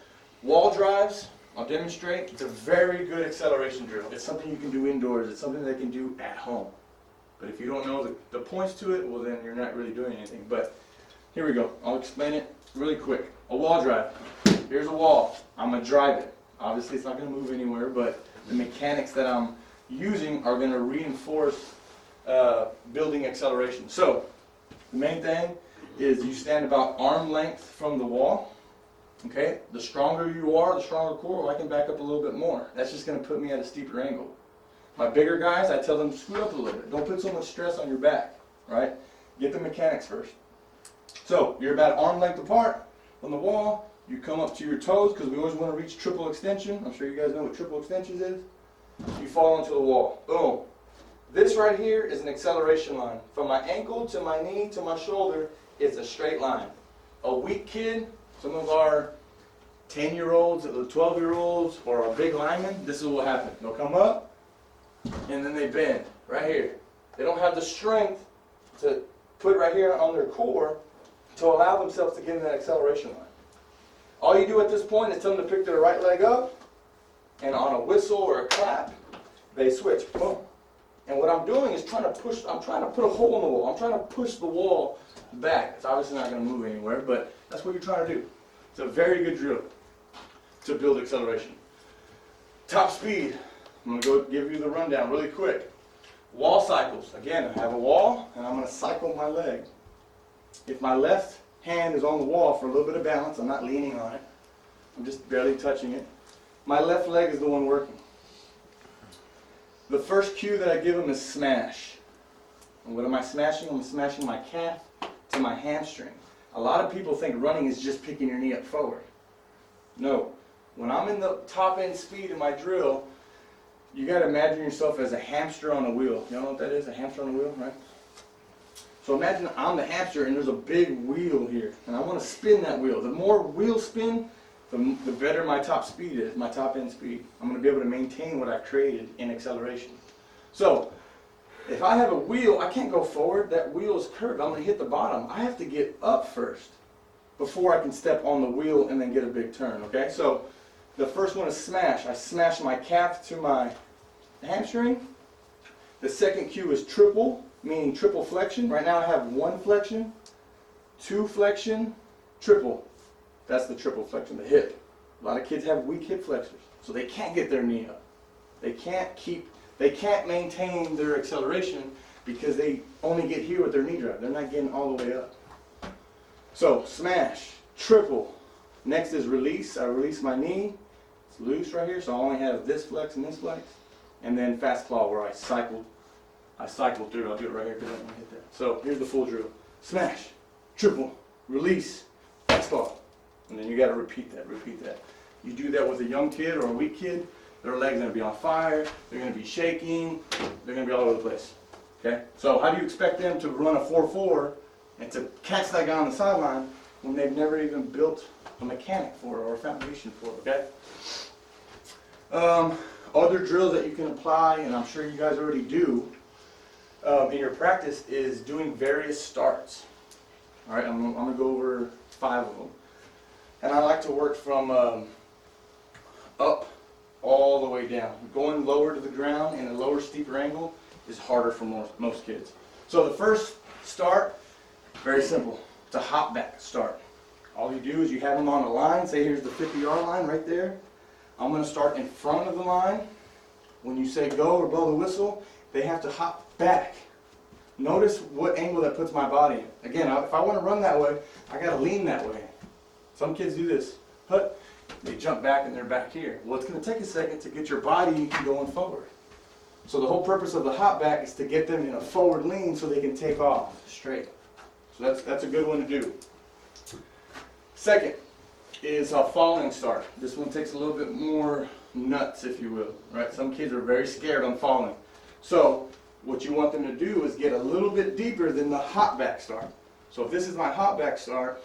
wall drives, I'll demonstrate. It's a very good acceleration drill. It's something you can do indoors. It's something they can do at home. But if you don't know the points to it, well then you're not really doing anything. But here we go. I'll explain it really quick. A wall drive. Here's a wall. I'm going to drive it. Obviously it's not going to move anywhere, but the mechanics that I'm using are going to reinforce building acceleration. So the main thing is you stand about arm length from the wall. Okay, the stronger you are, the stronger core, well, I can back up a little bit more. That's just going to put me at a steeper angle. My bigger guys, I tell them to scoot up a little bit. Don't put so much stress on your back, right? Get the mechanics first. So you're about arm length apart from the wall. You come up to your toes because we always want to reach triple extension. I'm sure you guys know what triple extension is. You fall into the wall. Boom. This right here is an acceleration line. From my ankle to my knee to my shoulder, it's a straight line. A weak kid, some of our 10-year-olds, 12-year-olds, or our big linemen, this is what happens. They'll come up, and then they bend, right here. They don't have the strength to put right here on their core to allow themselves to get in that acceleration line. All you do at this point is tell them to pick their right leg up, and on a whistle or a clap, they switch. Boom. And what I'm doing is I'm trying to put a hole in the wall. I'm trying to push the wall back. It's obviously not going to move anywhere, but that's what you're trying to do. It's a very good drill to build acceleration. Top speed. I'm going to go give you the rundown really quick. Wall cycles. Again, I have a wall, and I'm going to cycle my leg. If my left hand is on the wall for a little bit of balance, I'm not leaning on it. I'm just barely touching it. My left leg is the one working. The first cue that I give them is smash. And what am I smashing? I'm smashing my calf to my hamstring. A lot of people think running is just picking your knee up forward. No. When I'm in the top end speed in my drill, you got to imagine yourself as a hamster on a wheel. You know what that is? A hamster on a wheel, right? So imagine I'm the hamster and there's a big wheel here. And I want to spin that wheel. The more wheel spin, the better my top speed is, my top end speed. I'm going to be able to maintain what I've created in acceleration. So, if I have a wheel, I can't go forward. That wheel is curved. I'm going to hit the bottom. I have to get up first before I can step on the wheel and then get a big turn, okay? So, the first one is smash. I smash my calf to my hamstring. The second cue is triple, meaning triple flexion. Right now I have one flexion, two flexion, triple. That's the triple flexion, the hip. A lot of kids have weak hip flexors, so they can't get their knee up. They can't maintain their acceleration because they only get here with their knee drive. They're not getting all the way up. So smash, triple. Next is release. I release my knee. It's loose right here, so I only have this flex and this flex. And then fast claw where I cycle through. I'll do it right here because I don't want to hit that. So here's the full drill. Smash, triple, release, fast claw. And then you got to repeat that. You do that with a young kid or a weak kid, their legs are going to be on fire, they're going to be shaking, they're going to be all over the place. Okay? So how do you expect them to run a 4-4 and to catch that guy on the sideline when they've never even built a mechanic for it or a foundation for it? Okay? other drills that you can apply, and I'm sure you guys already do in your practice, is doing various starts. All right, I'm going to go over 5 of them. And I like to work from up all the way down. Going lower to the ground in a lower, steeper angle is harder for most kids. So the first start, very simple. It's a hop back start. All you do is you have them on a line. Say here's the 50-yard line right there. I'm going to start in front of the line. When you say go or blow the whistle, they have to hop back. Notice what angle that puts my body in. Again, if I want to run that way, I got to lean that way. Some kids do this. Hut, they jump back and they're back here. Well, it's going to take a second to get your body going forward. So the whole purpose of the hop back is to get them in a forward lean so they can take off straight. So that's a good one to do. Second is a falling start. This one takes a little bit more nuts, if you will. Right? Some kids are very scared on falling. So what you want them to do is get a little bit deeper than the hop back start. So if this is my hop back start,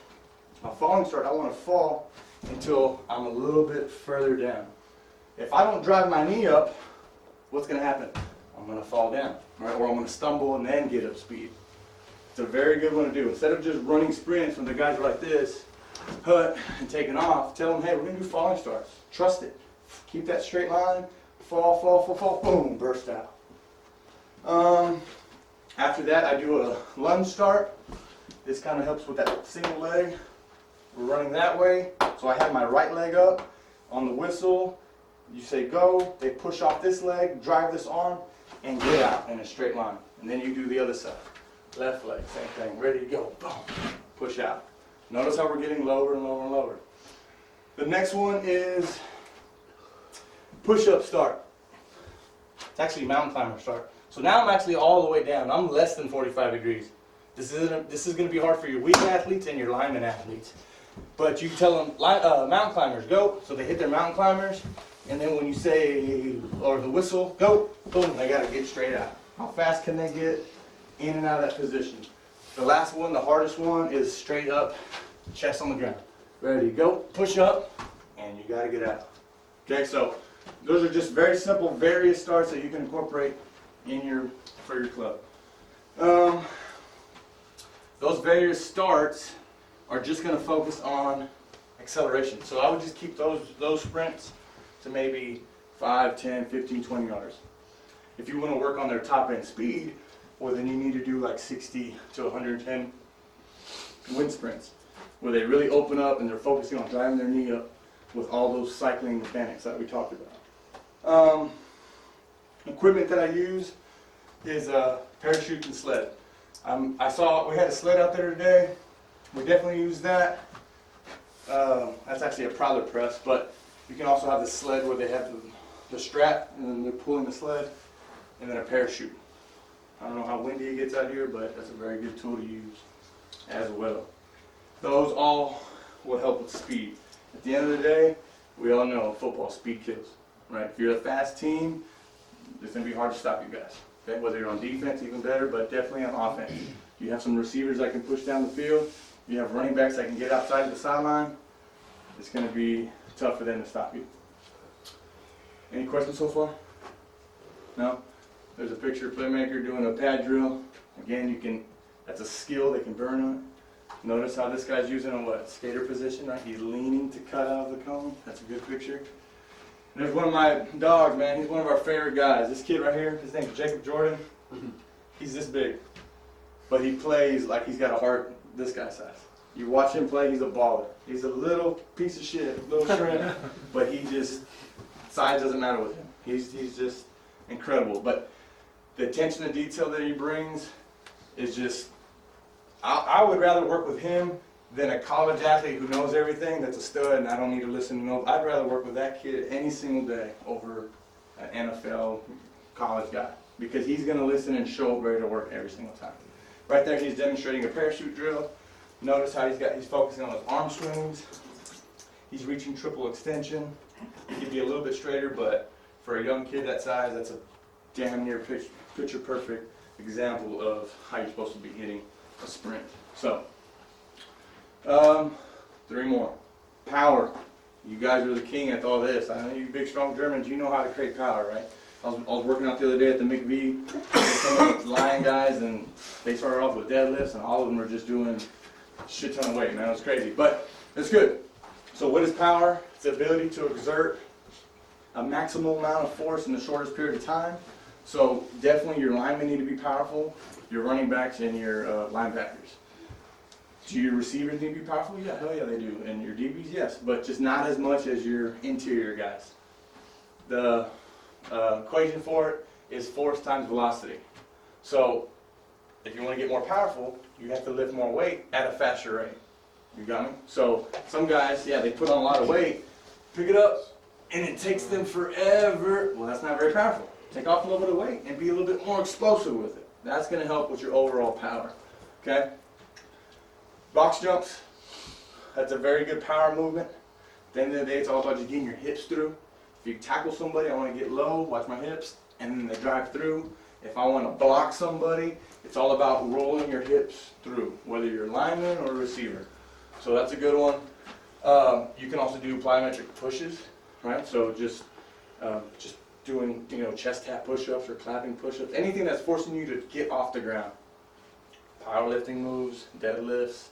my falling start, I want to fall until I'm a little bit further down. If I don't drive my knee up, what's going to happen? I'm going to fall down, right? Or I'm going to stumble and then get up speed. It's a very good one to do. Instead of just running sprints when the guys are like this, hut, and taking off, tell them, hey, we're going to do falling starts. Trust it. Keep that straight line. Fall, fall, fall, fall, boom, burst out. After that, I do a lunge start. This kind of helps with that single leg. We're running that way. So I have my right leg up. On the whistle, you say go. They push off this leg, drive this arm, and get out in a straight line. And then you do the other side. Left leg, same thing. Ready to go. Boom. Push out. Notice how we're getting lower and lower and lower. The next one is push-up start. It's actually mountain climber start. So now I'm actually all the way down. I'm less than 45 degrees. This is going to be hard for your weak athletes and your lineman athletes. But you tell them, mountain climbers, go. So they hit their mountain climbers. And then when you say, or the whistle, go, boom, they got to get straight out. How fast can they get in and out of that position? The last one, the hardest one, is straight up, chest on the ground. Ready, go, push up, and you got to get out. Okay, so those are just very simple, various starts that you can incorporate for your club. Those various starts are just going to focus on acceleration. So I would just keep those sprints to maybe 5, 10, 15, 20 yards. If you want to work on their top end speed, well then you need to do like 60 to 110 wind sprints, where they really open up and they're focusing on driving their knee up with all those cycling mechanics that we talked about. Equipment that I use is a parachute and sled. I saw we had a sled out there today. We definitely use that. That's actually a prowler press, but you can also have the sled where they have the strap and then they're pulling the sled, and then a parachute. I don't know how windy it gets out here, but that's a very good tool to use as well. Those all will help with speed. At the end of the day, we all know football, speed kills, right? If you're a fast team, it's going to be hard to stop you guys. Okay? Whether you're on defense, even better, but definitely on offense. You have some receivers that can push down the field. You have running backs that can get outside of the sideline. It's going to be tough for them to stop you. Any questions so far? No? There's a picture of Playmaker doing a pad drill. Again, that's a skill they can burn on. Notice how this guy's using a skater position, right? He's leaning to cut out of the cone. That's a good picture. And there's one of my dogs, man. He's one of our favorite guys. This kid right here, his name's Jacob Jordan. He's this big. But he plays like he's got a heart this guy's size. You watch him play, he's a baller. He's a little piece of shit, little shrimp, but size doesn't matter with him. He's just incredible. But the attention to detail that he brings is just, I would rather work with him than a college athlete who knows everything, that's a stud, and I don't need to listen to no. I'd rather work with that kid any single day over an NFL college guy, because he's going to listen and show up ready to work every single time. Right there, he's demonstrating a parachute drill. Notice how he's focusing on his arm swings. He's reaching triple extension. He could be a little bit straighter, but for a young kid that size, that's a damn near picture perfect example of how you're supposed to be hitting a sprint. So, 3 more. Power. You guys are the king at all this. I know you big, strong Germans, you know how to create power, right? I was working out the other day at the McV with some of the Lion guys, and they started off with deadlifts, and all of them were just doing a shit ton of weight, man. It was crazy, but it's good. So what is power? It's the ability to exert a maximal amount of force in the shortest period of time. So definitely your linemen need to be powerful, your running backs and your linebackers. Do your receivers need to be powerful? Yeah, hell yeah they do. And your DBs, yes, but just not as much as your interior guys. The equation for it is force times velocity. So if you want to get more powerful, you have to lift more weight at a faster rate. You got me? So some guys, yeah, they put on a lot of weight, pick it up, and it takes them forever. Well, that's not very powerful. Take off a little bit of weight and be a little bit more explosive with it. That's going to help with your overall power. Okay? Box jumps, that's a very good power movement. At the end of the day, it's all about just getting your hips through. If you tackle somebody, I want to get low, watch my hips, and then they drive through. If I want to block somebody, it's all about rolling your hips through, whether you're a lineman or a receiver. So that's a good one. You can also do plyometric pushes, right? So just doing, chest tap push-ups or clapping push-ups, anything that's forcing you to get off the ground. Powerlifting moves, deadlifts,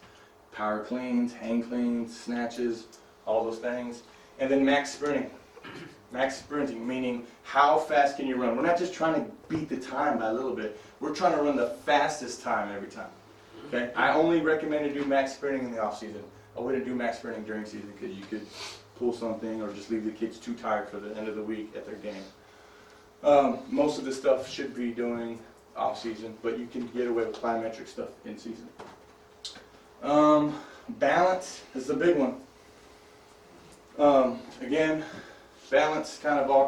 power cleans, hang cleans, snatches, all those things. And then max sprinting. Max sprinting, meaning how fast can you run? We're not just trying to beat the time by a little bit. We're trying to run the fastest time every time. Okay? I only recommend to do max sprinting in the off season. I wouldn't do max sprinting during season because you could pull something or just leave the kids too tired for the end of the week at their game. Most of the stuff should be doing off season, but you can get away with plyometric stuff in season. Balance is the big one. Again, balance kind of all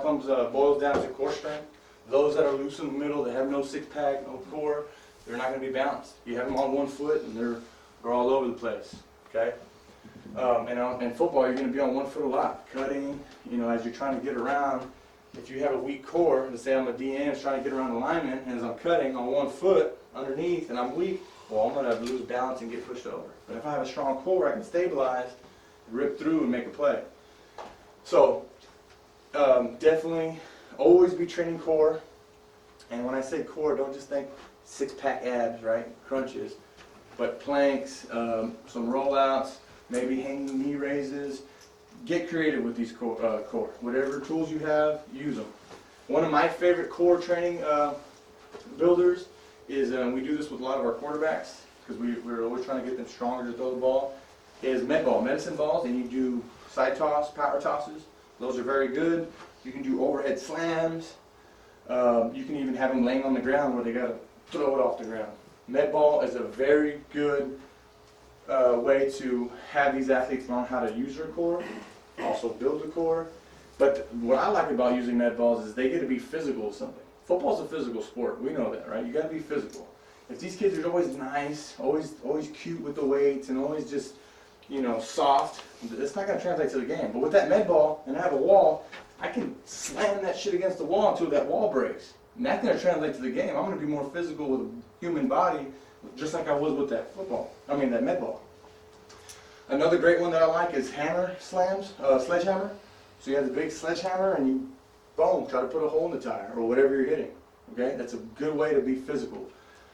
boils down to core strength. Those that are loose in the middle, that have no six pack, no core, they're not going to be balanced. You have them on one foot and they're all over the place. Okay. And in football, you're going to be on one foot a lot, cutting. As you're trying to get around. If you have a weak core, let's say I'm a DN trying to get around the lineman, and as I'm cutting on one foot underneath and I'm weak, well, I'm going to lose balance and get pushed over. But if I have a strong core, I can stabilize, rip through, and make a play. So definitely always be training core. And when I say core, don't just think six-pack abs, right? Crunches. But planks, some rollouts, maybe hanging knee raises. Get creative with these core. Whatever tools you have, use them. One of my favorite core training builders is, we do this with a lot of our quarterbacks because we're always trying to get them stronger to throw the ball, is med ball, medicine balls, and you do side toss, power tosses. Those are very good. You can do overhead slams. You can even have them laying on the ground where they got to throw it off the ground. Med ball is a very good way to have these athletes learn how to use their core, also build the core. But what I like about using med balls is they get to be physical with something. Football's a physical sport. We know that, right? You got to be physical. If these kids are always nice, always cute with the weights, and always just, soft, it's not going to translate to the game. But with that med ball, and I have a wall, I can slam that shit against the wall until that wall breaks. And that's going to translate to the game. I'm going to be more physical with a human body, just like I was with that that med ball. Another great one that I like is hammer slams, sledgehammer. So you have the big sledgehammer and you, boom, try to put a hole in the tire or whatever you're hitting. Okay, that's a good way to be physical.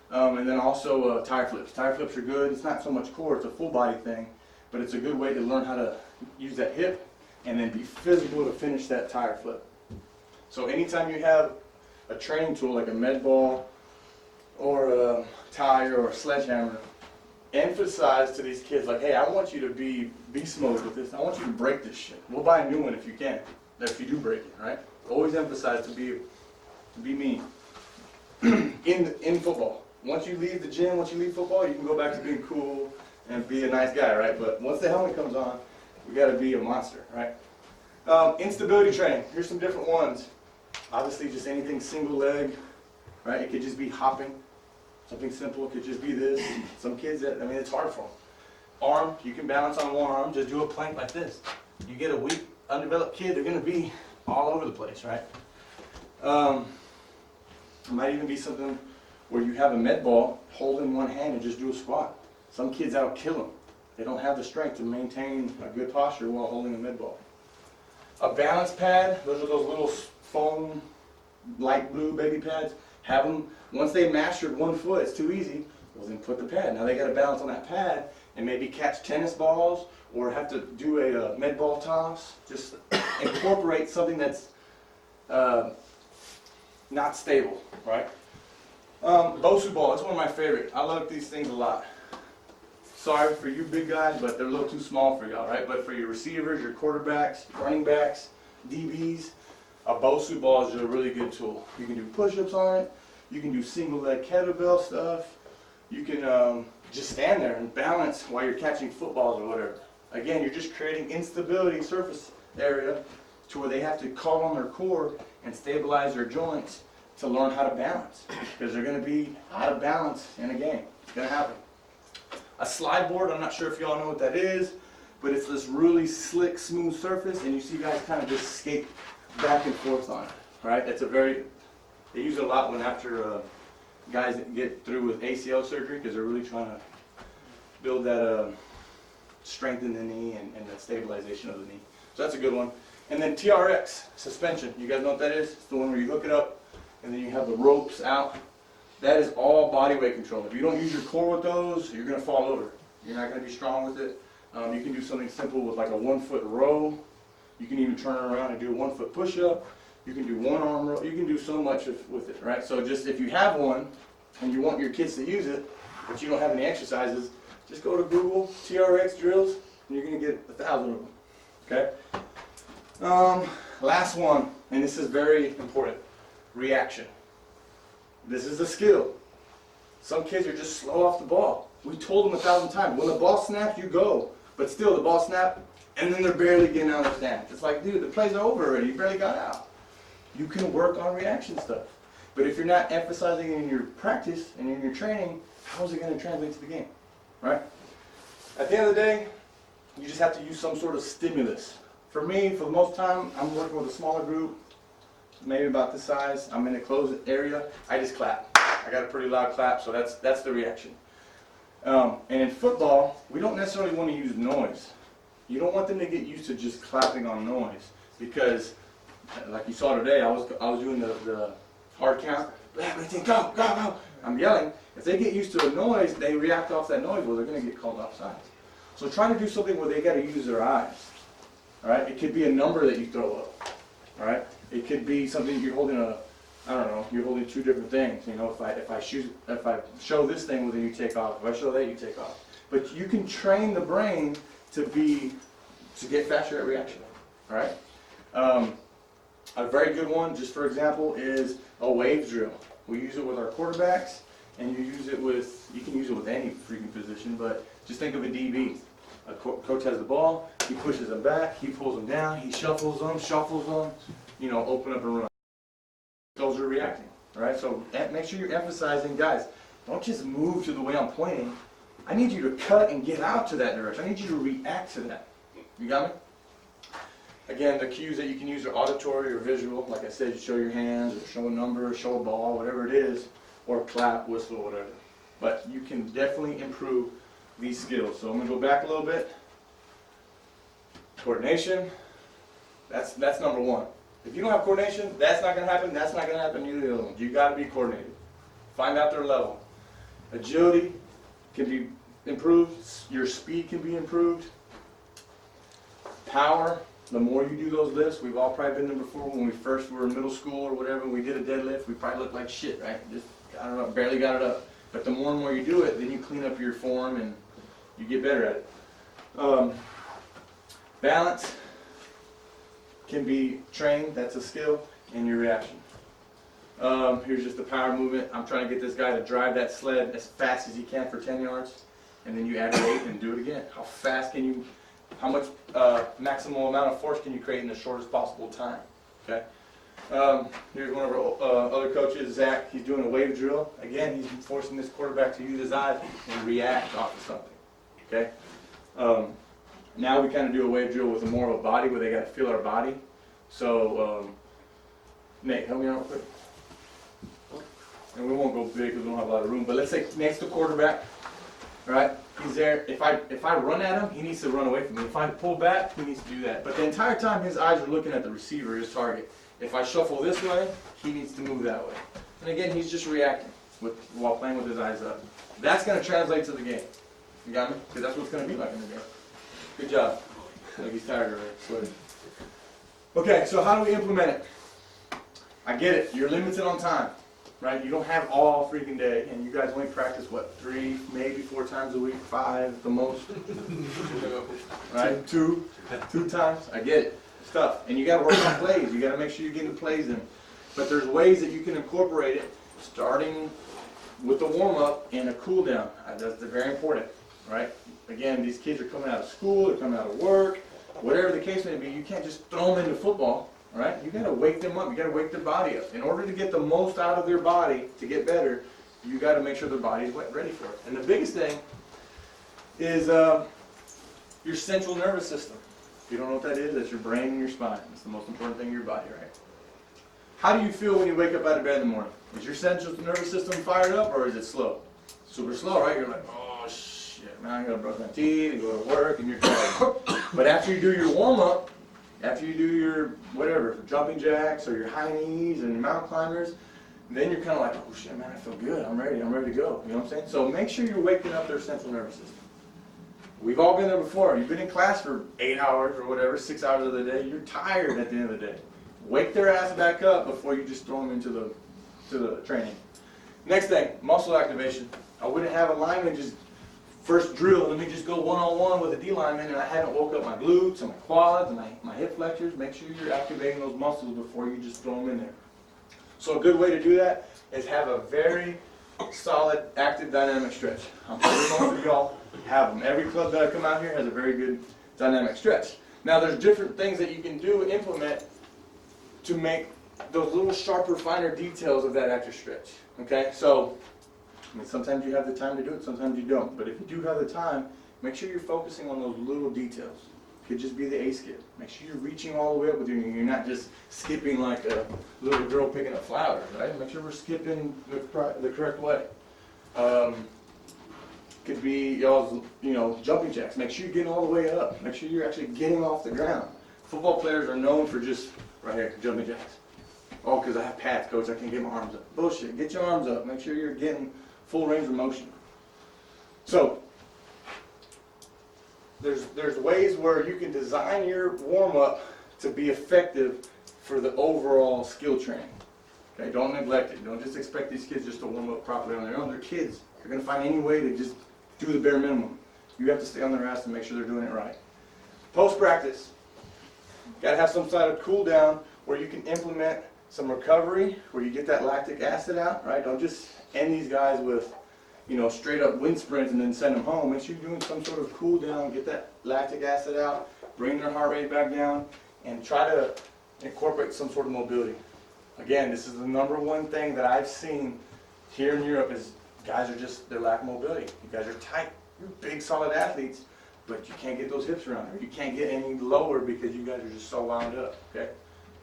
And then also tire flips. Tire flips are good. It's not so much core, it's a full body thing, but it's a good way to learn how to use that hip and then be physical to finish that tire flip. So anytime you have a training tool like a med ball or a tire or a sledgehammer, emphasize to these kids like, hey, I want you to be beast mode with this. I want you to break this shit. We'll buy a new one if you can, if you do break it, right? Always emphasize to be mean. in football. Once you leave the gym, once you leave football, you can go back to being cool and be a nice guy, right? But once the helmet comes on, we got to be a monster, right? Instability training. Here's some different ones. Obviously, just anything single leg, right? It could just be hopping. Something simple. It could just be this. Some kids, it's hard for them. Arm, you can balance on one arm. Just do a plank like this. You get a weak, undeveloped kid, they're going to be all over the place, right? It might even be something where you have a med ball, hold in one hand and just do a squat. Some kids, that'll kill them. They don't have the strength to maintain a good posture while holding a med ball. A balance pad, those are those little foam, light blue baby pads. Have them, once they mastered one foot, it's too easy, well then put the pad. Now they got to balance on that pad and maybe catch tennis balls or have to do a med ball toss. Just incorporate something that's not stable, right? Bosu ball, it's one of my favorite. I love these things a lot. Sorry for you big guys, but they're a little too small for y'all, right? But for your receivers, your quarterbacks, running backs, DBs, a Bosu ball is a really good tool. You can do push-ups on it. You can do single leg kettlebell stuff. You can just stand there and balance while you're catching footballs or whatever. Again, you're just creating instability surface area to where they have to call on their core and stabilize their joints to learn how to balance. Because they're going to be out of balance in a game. It's going to happen. A slide board, I'm not sure if y'all know what that is, but it's this really slick, smooth surface, and you see guys kind of just skate back and forth on it. Right? That's they use it a lot when after guys that get through with ACL surgery because they're really trying to build that strength in the knee and the stabilization of the knee. So that's a good one. And then TRX, suspension. You guys know what that is? It's the one where you hook it up and then you have the ropes out. That is all body weight control. If you don't use your core with those, you're going to fall over. You're not going to be strong with it. You can do something simple with like a 1 foot row. You can even turn around and do a 1 foot push up. You can do one arm row. You can do so much with it, right? So just if you have one and you want your kids to use it, but you don't have any exercises, just go to Google TRX drills and you're going to get 1,000 of them. Okay? Last one, and this is very important, reaction. This is a skill. Some kids are just slow off the ball. We told them 1,000 times, when the ball snaps, you go. But still, the ball snapped, and then they're barely getting out of the stand. It's like, dude, the play's over already. You barely got out. You can work on reaction stuff. But if you're not emphasizing it in your practice and in your training, how is it going to translate to the game? Right? At the end of the day, you just have to use some sort of stimulus. For me, for the most time, I'm working with a smaller group, maybe about this size. I'm in a closed area. I just clap. I got a pretty loud clap, so that's the reaction. And in football, we don't necessarily want to use noise. You don't want them to get used to just clapping on noise because, like you saw today, I was doing the hard count. Go, go, go. I'm yelling. If they get used to a noise, they react off that noise. Well, they're going to get called offside. So try to do something where they got to use their eyes. All right. It could be a number that you throw up. All right. It could be something you're holding you're holding two different things. You know, if I show this thing, well, then you take off. If I show that, you take off. But you can train the brain to get faster at reaction. All right. A very good one, just for example, is a wave drill. We use it with our quarterbacks, and you can use it with any freaking position. But just think of a DB. A coach has the ball. He pushes them back. He pulls them down. He shuffles them. You know, open up and run. Those are reacting, all right? So make sure you're emphasizing, guys, don't just move to the way I'm pointing. I need you to cut and get out to that direction. I need you to react to that. You got me? Again, the cues that you can use are auditory or visual. Like I said, you show your hands or show a number or show a ball, whatever it is, or clap, whistle, whatever. But you can definitely improve these skills. So I'm going to go back a little bit. Coordination, that's number one. If you don't have coordination, that's not going to happen, that's not going to happen, neither the other one. You got to be coordinated. Find out their level. Agility can be improved, your speed can be improved. Power, the more you do those lifts, we've all probably been there before when we first were in middle school or whatever, we did a deadlift, we probably looked like shit, right? Just, I don't know, barely got it up. But the more and more you do it, then you clean up your form and you get better at it. Balance can be trained, that's a skill, and your reaction. Here's just the power movement. I'm trying to get this guy to drive that sled as fast as he can for 10 yards, and then you add weight and do it again. How much maximal amount of force can you create in the shortest possible time? Okay. Here's one of our other coaches, Zach. He's doing a wave drill. Again, he's forcing this quarterback to use his eyes and react off of something. Okay. Now we kind of do a wave drill with more of a body where they got to feel our body. So, Nate, help me out real quick. And we won't go big because we don't have a lot of room. But let's say next to quarterback, all right? he's there. If I run at him, he needs to run away from me. If I pull back, he needs to do that. But the entire time, his eyes are looking at the receiver, his target. If I shuffle this way, he needs to move that way. And again, he's just reacting while playing with his eyes up. That's going to translate to the game. You got me? Because that's what it's going to be like in the game. Good job. Like he's tired already. Sweating. Okay, so how do we implement it? I get it. You're limited on time, right? You don't have all freaking day, and you guys only practice, what, 3, maybe 4 times a week, 5 the most, right? 2 times. I get it. It's tough. And you got to work on plays. You got to make sure you're getting the plays in. But there's ways that you can incorporate it, starting with the warm-up and a cool-down. That's very important, right? Again, these kids are coming out of school, they're coming out of work, whatever the case may be. You can't just throw them into football, right? You got to wake them up. You got to wake their body up. In order to get the most out of their body to get better, you got to make sure their body's ready for it. And the biggest thing is your central nervous system. If you don't know what that is, that's your brain and your spine. It's the most important thing in your body, right? How do you feel when you wake up out of bed in the morning? Is your central nervous system fired up, or is it slow? Super slow, right? You're like, oh shit, man, I gotta brush my teeth and go to work, and you're tired. But after you do your warm-up, after you do your whatever, jumping jacks or your high knees and your mountain climbers, then you're kind of like, oh shit, man, I feel good. I'm ready to go. You know what I'm saying? So make sure you're waking up their central nervous system. We've all been there before. You've been in class for 8 hours or whatever, 6 hours of the day. You're tired at the end of the day. Wake their ass back up before you just throw them into the training. Next thing, muscle activation. I wouldn't have a lineman just first drill, let me just go one-on-one with a D lineman, and I haven't woke up my glutes and my quads and my hip flexors. Make sure you're activating those muscles before you just throw them in there. So a good way to do that is have a very solid, active, dynamic stretch. I'm sure most of y'all have them. Every club that I come out here has a very good dynamic stretch. Now there's different things that you can do and implement to make those little sharper, finer details of that active stretch. Okay, so I mean, sometimes you have the time to do it, sometimes you don't. But if you do have the time, make sure you're focusing on those little details. It could just be the A skip. Make sure you're reaching all the way up with your knee. You're not just skipping like a little girl picking up flowers, right? Make sure we're skipping the correct way. Could be y'all's, jumping jacks. Make sure you're getting all the way up. Make sure you're actually getting off the ground. Football players are known for just right here, jumping jacks. Oh, because I have pads, coach, I can't get my arms up. Bullshit, get your arms up. Make sure you're getting full range of motion. So, there's ways where you can design your warm-up to be effective for the overall skill training. Okay, don't neglect it. Don't just expect these kids just to warm up properly on their own. They're kids. They're going to find any way to just do the bare minimum. You have to stay on their ass and make sure they're doing it right. Post-practice, got to have some sort of cool down where you can implement some recovery, where you get that lactic acid out, right? Don't just end these guys with, straight up wind sprints and then send them home. Make sure you're doing some sort of cool down, get that lactic acid out, bring their heart rate back down, and try to incorporate some sort of mobility. Again, this is the #1 thing that I've seen here in Europe is guys they lack mobility. You guys are tight. You're big, solid athletes, but you can't get those hips around, or you can't get any lower because you guys are just so wound up, okay?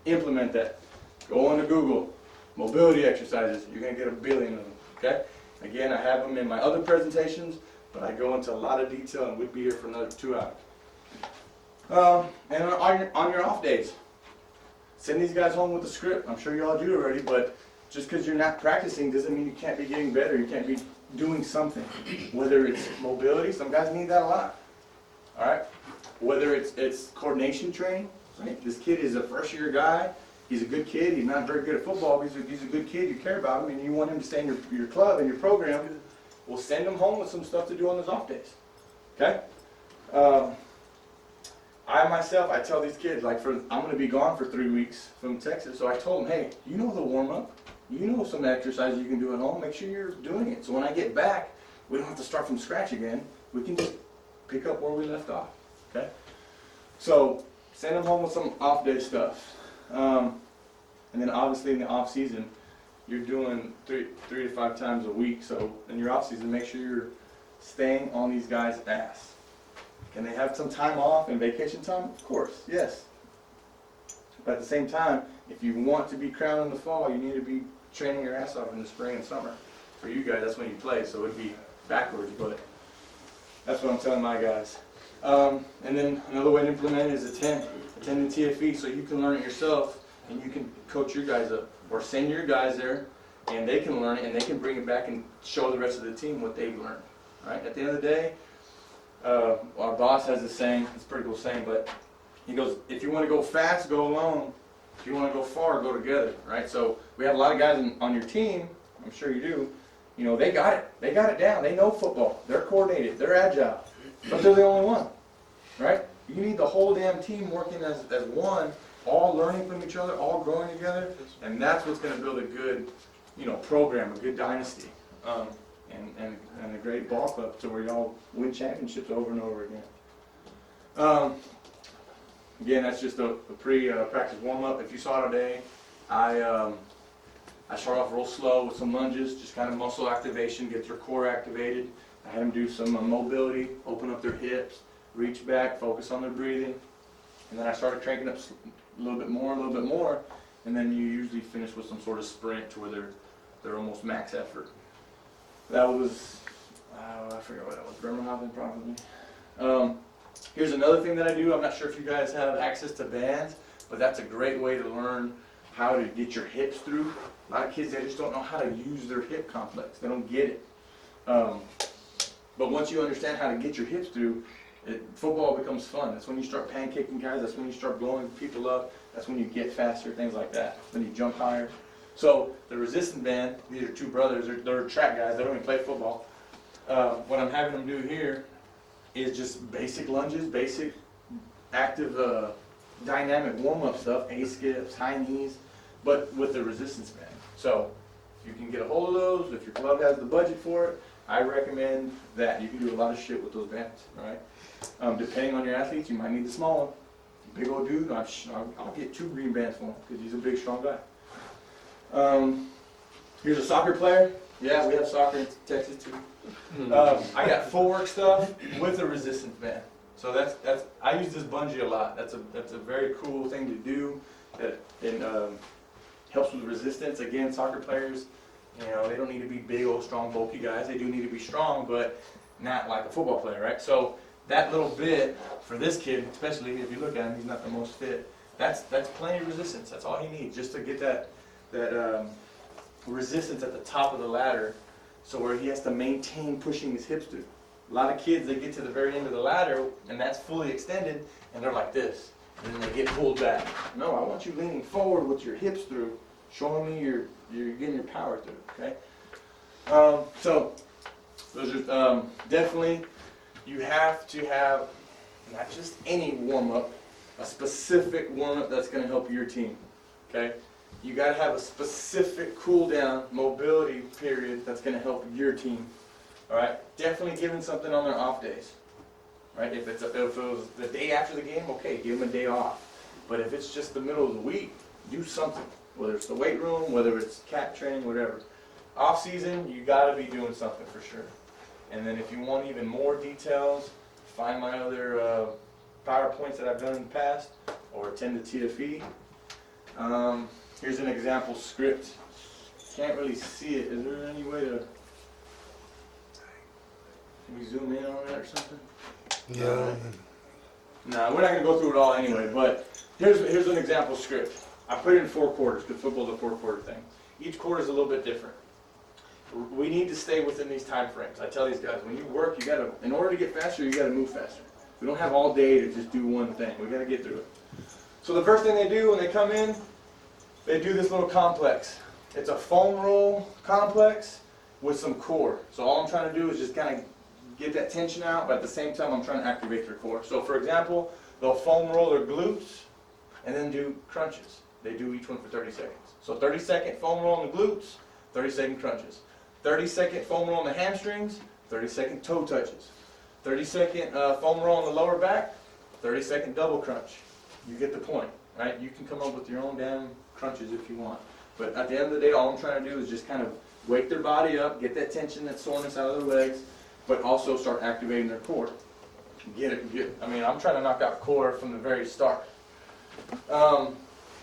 Implement that. Go on to Google, mobility exercises. You're going to get a billion of them, okay? Again, I have them in my other presentations, but I go into a lot of detail, and we'd be here for another 2 hours. And on your off days, send these guys home with a script. I'm sure you all do already, but just because you're not practicing doesn't mean you can't be getting better. You can't be doing something. Whether it's mobility, some guys need that a lot. All right? Whether it's coordination training, right? This kid is a first-year guy. He's a good kid. He's not very good at football. He's a good kid. You care about him, and you want him to stay in your club and your program. We'll send him home with some stuff to do on his off days. Okay? I tell these kids, I'm going to be gone for 3 weeks from Texas, so I told them, hey, you know the warm-up. You know some exercises you can do at home. Make sure you're doing it. So when I get back, we don't have to start from scratch again. We can just pick up where we left off. Okay? So send them home with some off-day stuff. And then obviously in the off season, you're doing 3 to 5 times a week. So in your off season, make sure you're staying on these guys' ass. Can they have some time off and vacation time? Of course, yes. But at the same time, if you want to be crowned in the fall, you need to be training your ass off in the spring and summer. For you guys, that's when you play, so it'd be backwards. But That's what I'm telling my guys. And then another way to implement it is attend the TFE so you can learn it yourself and you can coach your guys up or send your guys there and they can learn it and they can bring it back and show the rest of the team what they've learned. Right? At the end of the day, our boss has a saying, it's a pretty cool saying, but he goes, if you want to go fast, go alone. If you want to go far, go together. Right? So we have a lot of guys on your team, I'm sure you do, you know, they got it. They got it down. They know football. They're coordinated. They're agile. But they're the only one. Right? You need the whole damn team working as one, all learning from each other, all growing together, and that's what's going to build a good, you know, program, a good dynasty, and a great ball club to where y'all win championships over and over again. Again, that's just a pre-practice warm-up. If you saw today, I start off real slow with some lunges, just kind of muscle activation, get their core activated. I had them do some mobility, open up their hips, reach back, focus on their breathing. And then I started cranking up a little bit more, and then you usually finish with some sort of sprint to where they're almost max effort. That was, I forget what that was, Bremerhaven probably. Here's another thing that I do. I'm not sure if you guys have access to bands, but that's a great way to learn how to get your hips through. A lot of kids, they just don't know how to use their hip complex. They don't get it. But once you understand how to get your hips through, football becomes fun. That's when you start pancaking guys. That's when you start blowing people up. That's when you get faster, things like that. Then you jump higher. So the resistance band, these are two brothers. They're track guys. They don't even play football. What I'm having them do here is just basic lunges, basic active dynamic warm-up stuff, A-skips, high knees, but with the resistance band. So if you can get a hold of those, if your club has the budget for it, I recommend that. You can do a lot of shit with those bands, all right? Depending on your athletes, you might need the small one. Big old dude, I'll get 2 green bands for him because he's a big, strong guy. Here's a soccer player. Yeah, we have soccer in Texas too. I got footwork stuff with a resistance band. So that's I use this bungee a lot. That's a very cool thing to do. That it helps with resistance. Again, soccer players, you know, they don't need to be big, old, strong, bulky guys. They do need to be strong, but not like a football player, right? So that little bit for this kid, especially if you look at him, he's not the most fit. That's plenty of resistance. That's all he needs just to get that resistance at the top of the ladder, so where he has to maintain pushing his hips through. A lot of kids, they get to the very end of the ladder and that's fully extended and they're like this, and then they get pulled back. No, I want you leaning forward with your hips through, showing me you're getting your power through. Okay. So those are definitely, you have to have not just any warm-up, a specific warm-up that's going to help your team. Okay. You got to have a specific cool down mobility period that's going to help your team. All right, definitely giving something on their off days. Right, if it was the day after the game, okay, give them a day off. But if it's just the middle of the week, do something. Whether it's the weight room, whether it's cat training, whatever. Off season, you got to be doing something for sure. And then if you want even more details, find my other PowerPoints that I've done in the past, or attend the TFE. Here's an example script. Can't really see it. Is there any way to, can we zoom in on that or something? Yeah. No, we're not going to go through it all anyway, but here's an example script. I put it in 4 quarters because football's a 4-quarter thing. Each quarter is a little bit different. We need to stay within these time frames. I tell these guys, when you work, you got to, in order to get faster, you got to move faster. We don't have all day to just do one thing. We got to get through it. So the first thing they do when they come in, they do this little complex. It's a foam roll complex with some core. So all I'm trying to do is just kind of get that tension out, but at the same time I'm trying to activate their core. So for example, they'll foam roll their glutes and then do crunches. They do each one for 30 seconds. So 30-second foam roll on the glutes, 30-second crunches. 30-second foam roll on the hamstrings, 30-second toe touches. 30-second foam roll on the lower back, 30-second double crunch. You get the point, right? You can come up with your own damn crunches if you want. But at the end of the day, all I'm trying to do is just kind of wake their body up, get that tension, that soreness out of their legs, but also start activating their core. I mean, I'm trying to knock out core from the very start.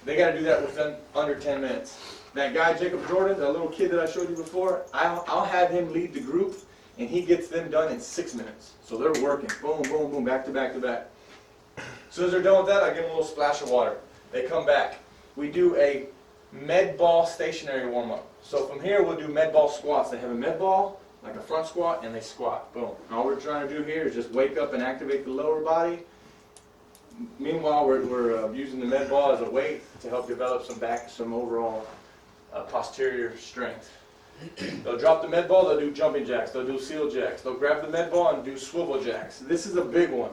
They got to do that within under 10 minutes. That guy, Jacob Jordan, that little kid that I showed you before, I'll have him lead the group, and he gets them done in 6 minutes. So they're working, boom, boom, boom, back to back to back. As soon as they're done with that, I give them a little splash of water. They come back. We do a med ball stationary warm-up. So from here, we'll do med ball squats. They have a med ball, like a front squat, and they squat. Boom. All we're trying to do here is just wake up and activate the lower body. Meanwhile, we're using the med ball as a weight to help develop some overall posterior strength. They'll drop the med ball, they'll do jumping jacks, they'll do seal jacks, they'll grab the med ball and do swivel jacks. This is a big one.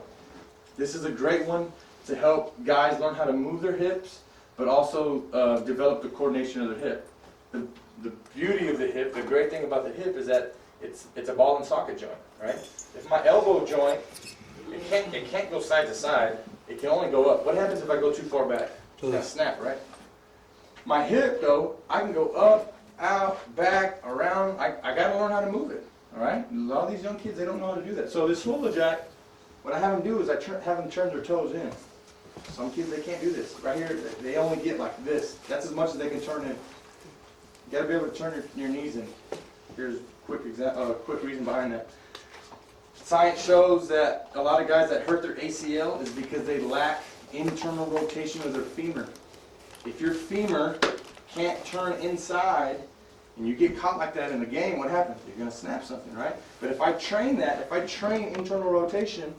This is a great one to help guys learn how to move their hips, but also develop the coordination of their hip. The beauty of the hip, the great thing about the hip is that it's a ball and socket joint, right? If my elbow joint, it can't go side to side, it can only go up. What happens if I go too far back? It's gonna snap, right? My hip though, I can go up, out, back, around. I gotta learn how to move it, all right? A lot of these young kids, they don't know how to do that. So this swivel jack, what I have them do is I have them turn their toes in. Some kids, they can't do this. Right here, they only get like this. That's as much as they can turn in. You gotta be able to turn your knees in. Here's a quick reason behind that. Science shows that a lot of guys that hurt their ACL is because they lack internal rotation of their femur. If your femur can't turn inside and you get caught like that in the game, what happens? You're going to snap something, right? But if I train that, if I train internal rotation,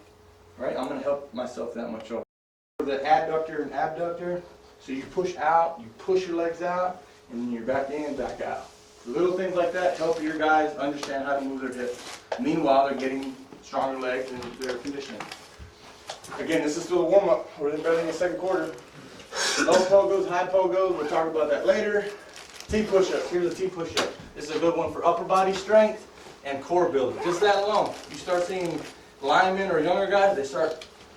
right, I'm going to help myself that much over. The adductor and abductor, so you push out, you push your legs out, and then you're back in, back out. Little things like that help your guys understand how to move their hips. Meanwhile, they're getting stronger legs and their conditioning. Again, this is still a warm-up. We're barely in the second quarter. Low pogos, high pogos, we'll talk about that later. T push-up. Here's a T push-up. This is a good one for upper body strength and core building. Just that alone. You start seeing linemen or younger guys,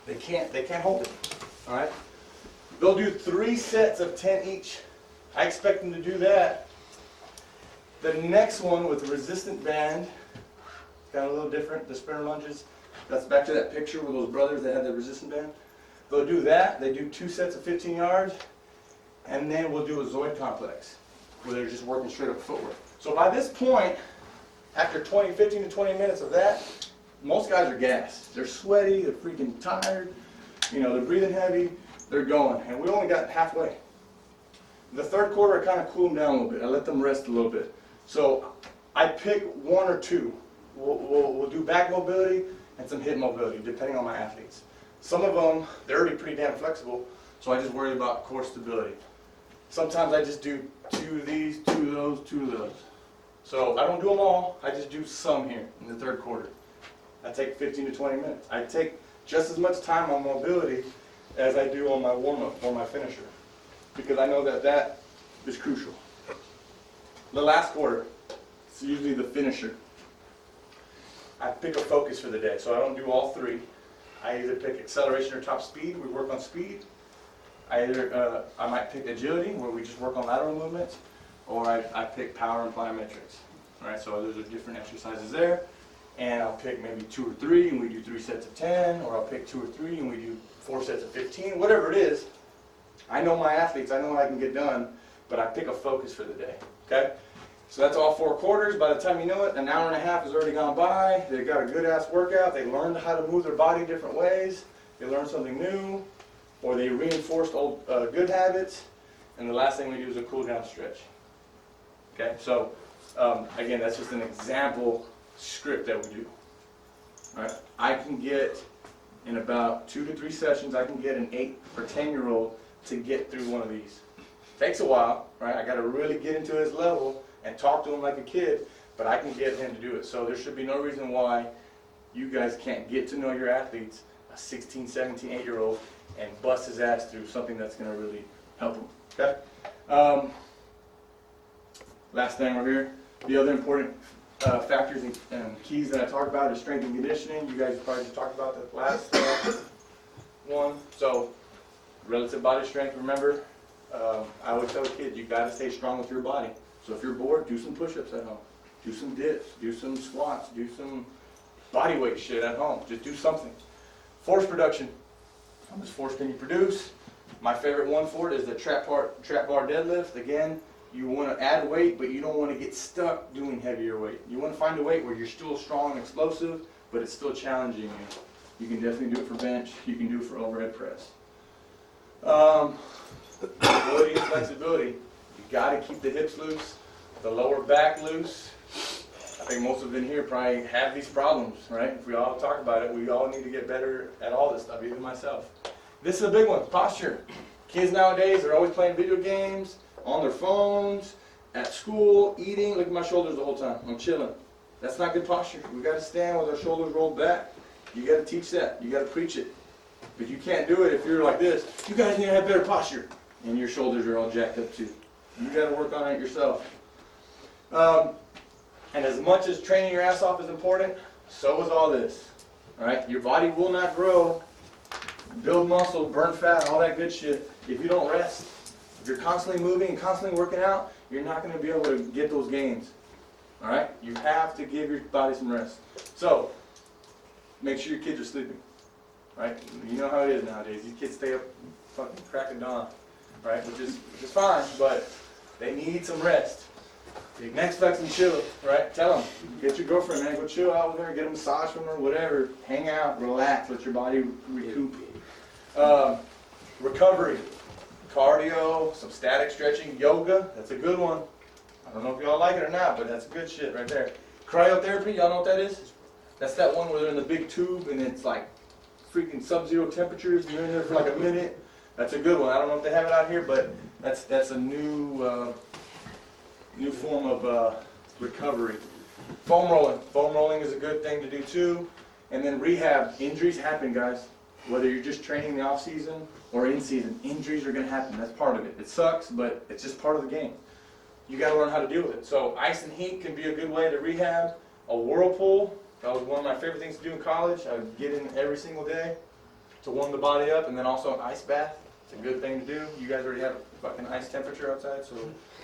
they can't hold it. All right? They'll do 3 sets of 10 each. I expect them to do that. The next one with the resistant band, kind of a little different, the sprinter lunges. That's back to that picture with those brothers that had the resistant band. They'll do that. They do 2 sets of 15 yards, and then we'll do a Zoid complex, where they're just working straight up footwork. So by this point, after 15 to 20 minutes of that, most guys are gassed. They're sweaty, they're freaking tired, they're breathing heavy, they're going, and we only got halfway. The third quarter, I kind of cool them down a little bit. I let them rest a little bit. So I pick 1 or 2. We'll do back mobility and some hip mobility, depending on my athletes. Some of them, they're already pretty damn flexible, so I just worry about core stability. Sometimes I just do 2 of these, 2 of those, 2 of those. So I don't do them all, I just do some here in the third quarter. I take 15 to 20 minutes. I take just as much time on mobility as I do on my warm-up or my finisher, because I know that is crucial. The last quarter, it's usually the finisher. I pick a focus for the day, so I don't do all 3. I either pick acceleration or top speed, we work on speed. I might pick agility, where we just work on lateral movements, or I pick power and plyometrics. All right, so those are different exercises there. And I'll pick maybe 2 or 3, and we do 3 sets of 10, or I'll pick 2 or 3, and we do 4 sets of 15, whatever it is. I know my athletes, I know what I can get done, but I pick a focus for the day, okay? So that's all 4 quarters. By the time you know it, an hour and a half has already gone by. They've got a good-ass workout. They learned how to move their body different ways. They learned something new, or they reinforced old good habits. And the last thing we do is a cool-down stretch. Okay, so again, that's just an example script that we do. All right, I can get, in about 2 to 3 sessions, I can get an 8 or 10-year-old to get through one of these. Takes a while, right? I got to really get into his level and talk to him like a kid, but I can get him to do it. So there should be no reason why you guys can't get to know your athletes, a 16, 17, 8-year-old, and bust his ass through something that's going to really help him. Okay? Last thing over here, the other important factors and keys that I talk about is strength and conditioning. You guys probably just talked about the last one. So relative body strength, remember, I always tell kids, you got to stay strong with your body. So if you're bored, do some push-ups at home. Do some dips, do some squats, do some body weight shit at home. Just do something. Force production. How much force can you produce? My favorite one for it is the trap bar deadlift. Again, You want to add weight, but you don't want to get stuck doing heavier weight. You want to find a weight where you're still strong and explosive, but it's still challenging you. You can definitely do it for bench. You can do it for overhead press. Mobility and flexibility. You got to keep the hips loose, the lower back loose. I think most of them here probably have these problems, right? If we all talk about it, we all need to get better at all this stuff, even myself. This is a big one, posture. Kids nowadays are always playing video games, on their phones, at school, eating. Look at my shoulders the whole time. I'm chilling. That's not good posture. We got to stand with our shoulders rolled back. You got to teach that. You got to preach it. But you can't do it if you're like this. You guys need to have better posture. And your shoulders are all jacked up too. You got to work on it yourself. And as much as training your ass off is important, so is all this. All right? Your body will not grow, build muscle, burn fat, all that good shit if you don't rest. If you're constantly moving and constantly working out, you're not going to be able to get those gains. All right? You have to give your body some rest. So, make sure your kids are sleeping. Right? You know how it is nowadays. These kids stay up fucking crack of dawn. Right? Which is fine, but they need some rest. Next flex and chill, right? Tell them, get your girlfriend, man, go chill out with her, get a massage from her, whatever. Hang out, relax, let your body recoup. Recovery, cardio, some static stretching, yoga, that's a good one. I don't know if y'all like it or not, but that's good shit right there. Cryotherapy, y'all know what that is? That's that one where they're in the big tube and it's like freaking sub-zero temperatures, you're in there for like a minute. That's a good one. I don't know if they have it out here, but that's a new form of recovery. Foam rolling. Foam rolling is a good thing to do too. And then rehab. Injuries happen, guys. Whether you're just training in the off season or in season, injuries are going to happen. That's part of it. It sucks, but it's just part of the game. You got to learn how to deal with it. So ice and heat can be a good way to rehab. A whirlpool. That was one of my favorite things to do in college. I would get in every single day to warm the body up, and then also an ice bath. It's a good thing to do. You guys already have a fucking ice temperature outside, so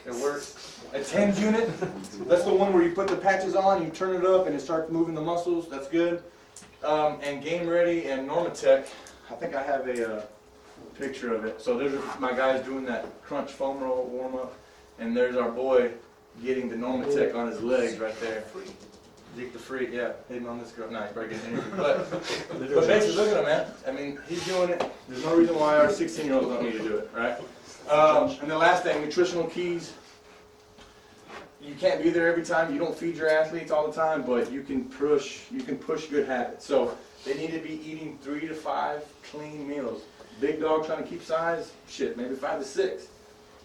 it works. A TENS unit, that's the one where you put the patches on, you turn it up, and it starts moving the muscles. That's good. And Game Ready and Normatec, I think I have a picture of it. So there's my guys doing that crunch foam roll warm-up, and there's our boy getting the Normatec on his legs right there. Zeke the Freak, yeah, hitting on this girl. Nah, he's probably getting injured. But basically, look at him, man. I mean, he's doing it. There's no reason why our 16-year-olds don't need to do it, right? And the last thing, nutritional keys. You can't be there every time. You don't feed your athletes all the time, but you can push good habits. So they need to be eating 3 to 5 clean meals. Big dog trying to keep size, shit, maybe 5 to 6.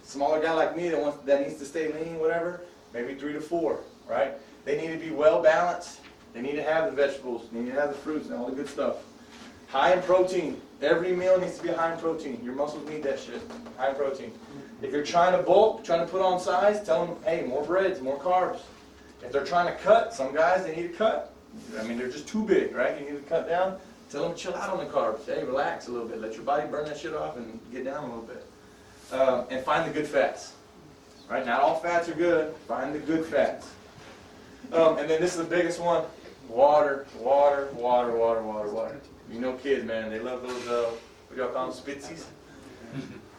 Smaller guy like me that needs to stay lean, whatever, maybe 3 to 4, right? They need to be well balanced. They need to have the vegetables. They need to have the fruits and all the good stuff. High in protein. Every meal needs to be high in protein. Your muscles need that shit. High in protein. If you're trying to bulk, trying to put on size, tell them, hey, more breads, more carbs. If they're trying to cut, some guys, they need to cut. I mean, they're just too big, right? You need to cut down. Tell them to chill out on the carbs. Hey, relax a little bit. Let your body burn that shit off and get down a little bit. And find the good fats. Right? Not all fats are good. Find the good fats. And then this is the biggest one. Water, water, water, water, water, water. You know kids, man, they love those, what do y'all call them, Spitsies?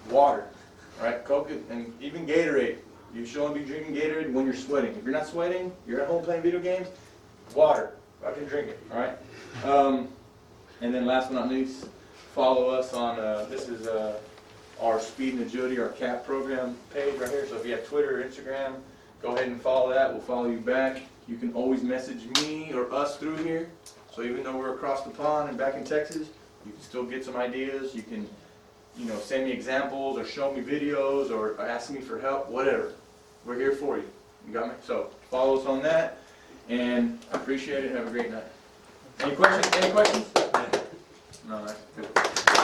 Water, right? Coke and even Gatorade. You should only be drinking Gatorade when you're sweating. If you're not sweating, you're at home playing video games, water. Fucking drink it, all right? And then last but not least, follow us on, this is our Speed and Agility, our CAP program page right here. So if you have Twitter or Instagram, go ahead and follow that. We'll follow you back. You can always message me or us through here. So even though we're across the pond and back in Texas, you can still get some ideas. You can, send me examples or show me videos or ask me for help, whatever. We're here for you. You got me? So follow us on that. And I appreciate it. Have a great night. Any questions? Any questions? All right. Good.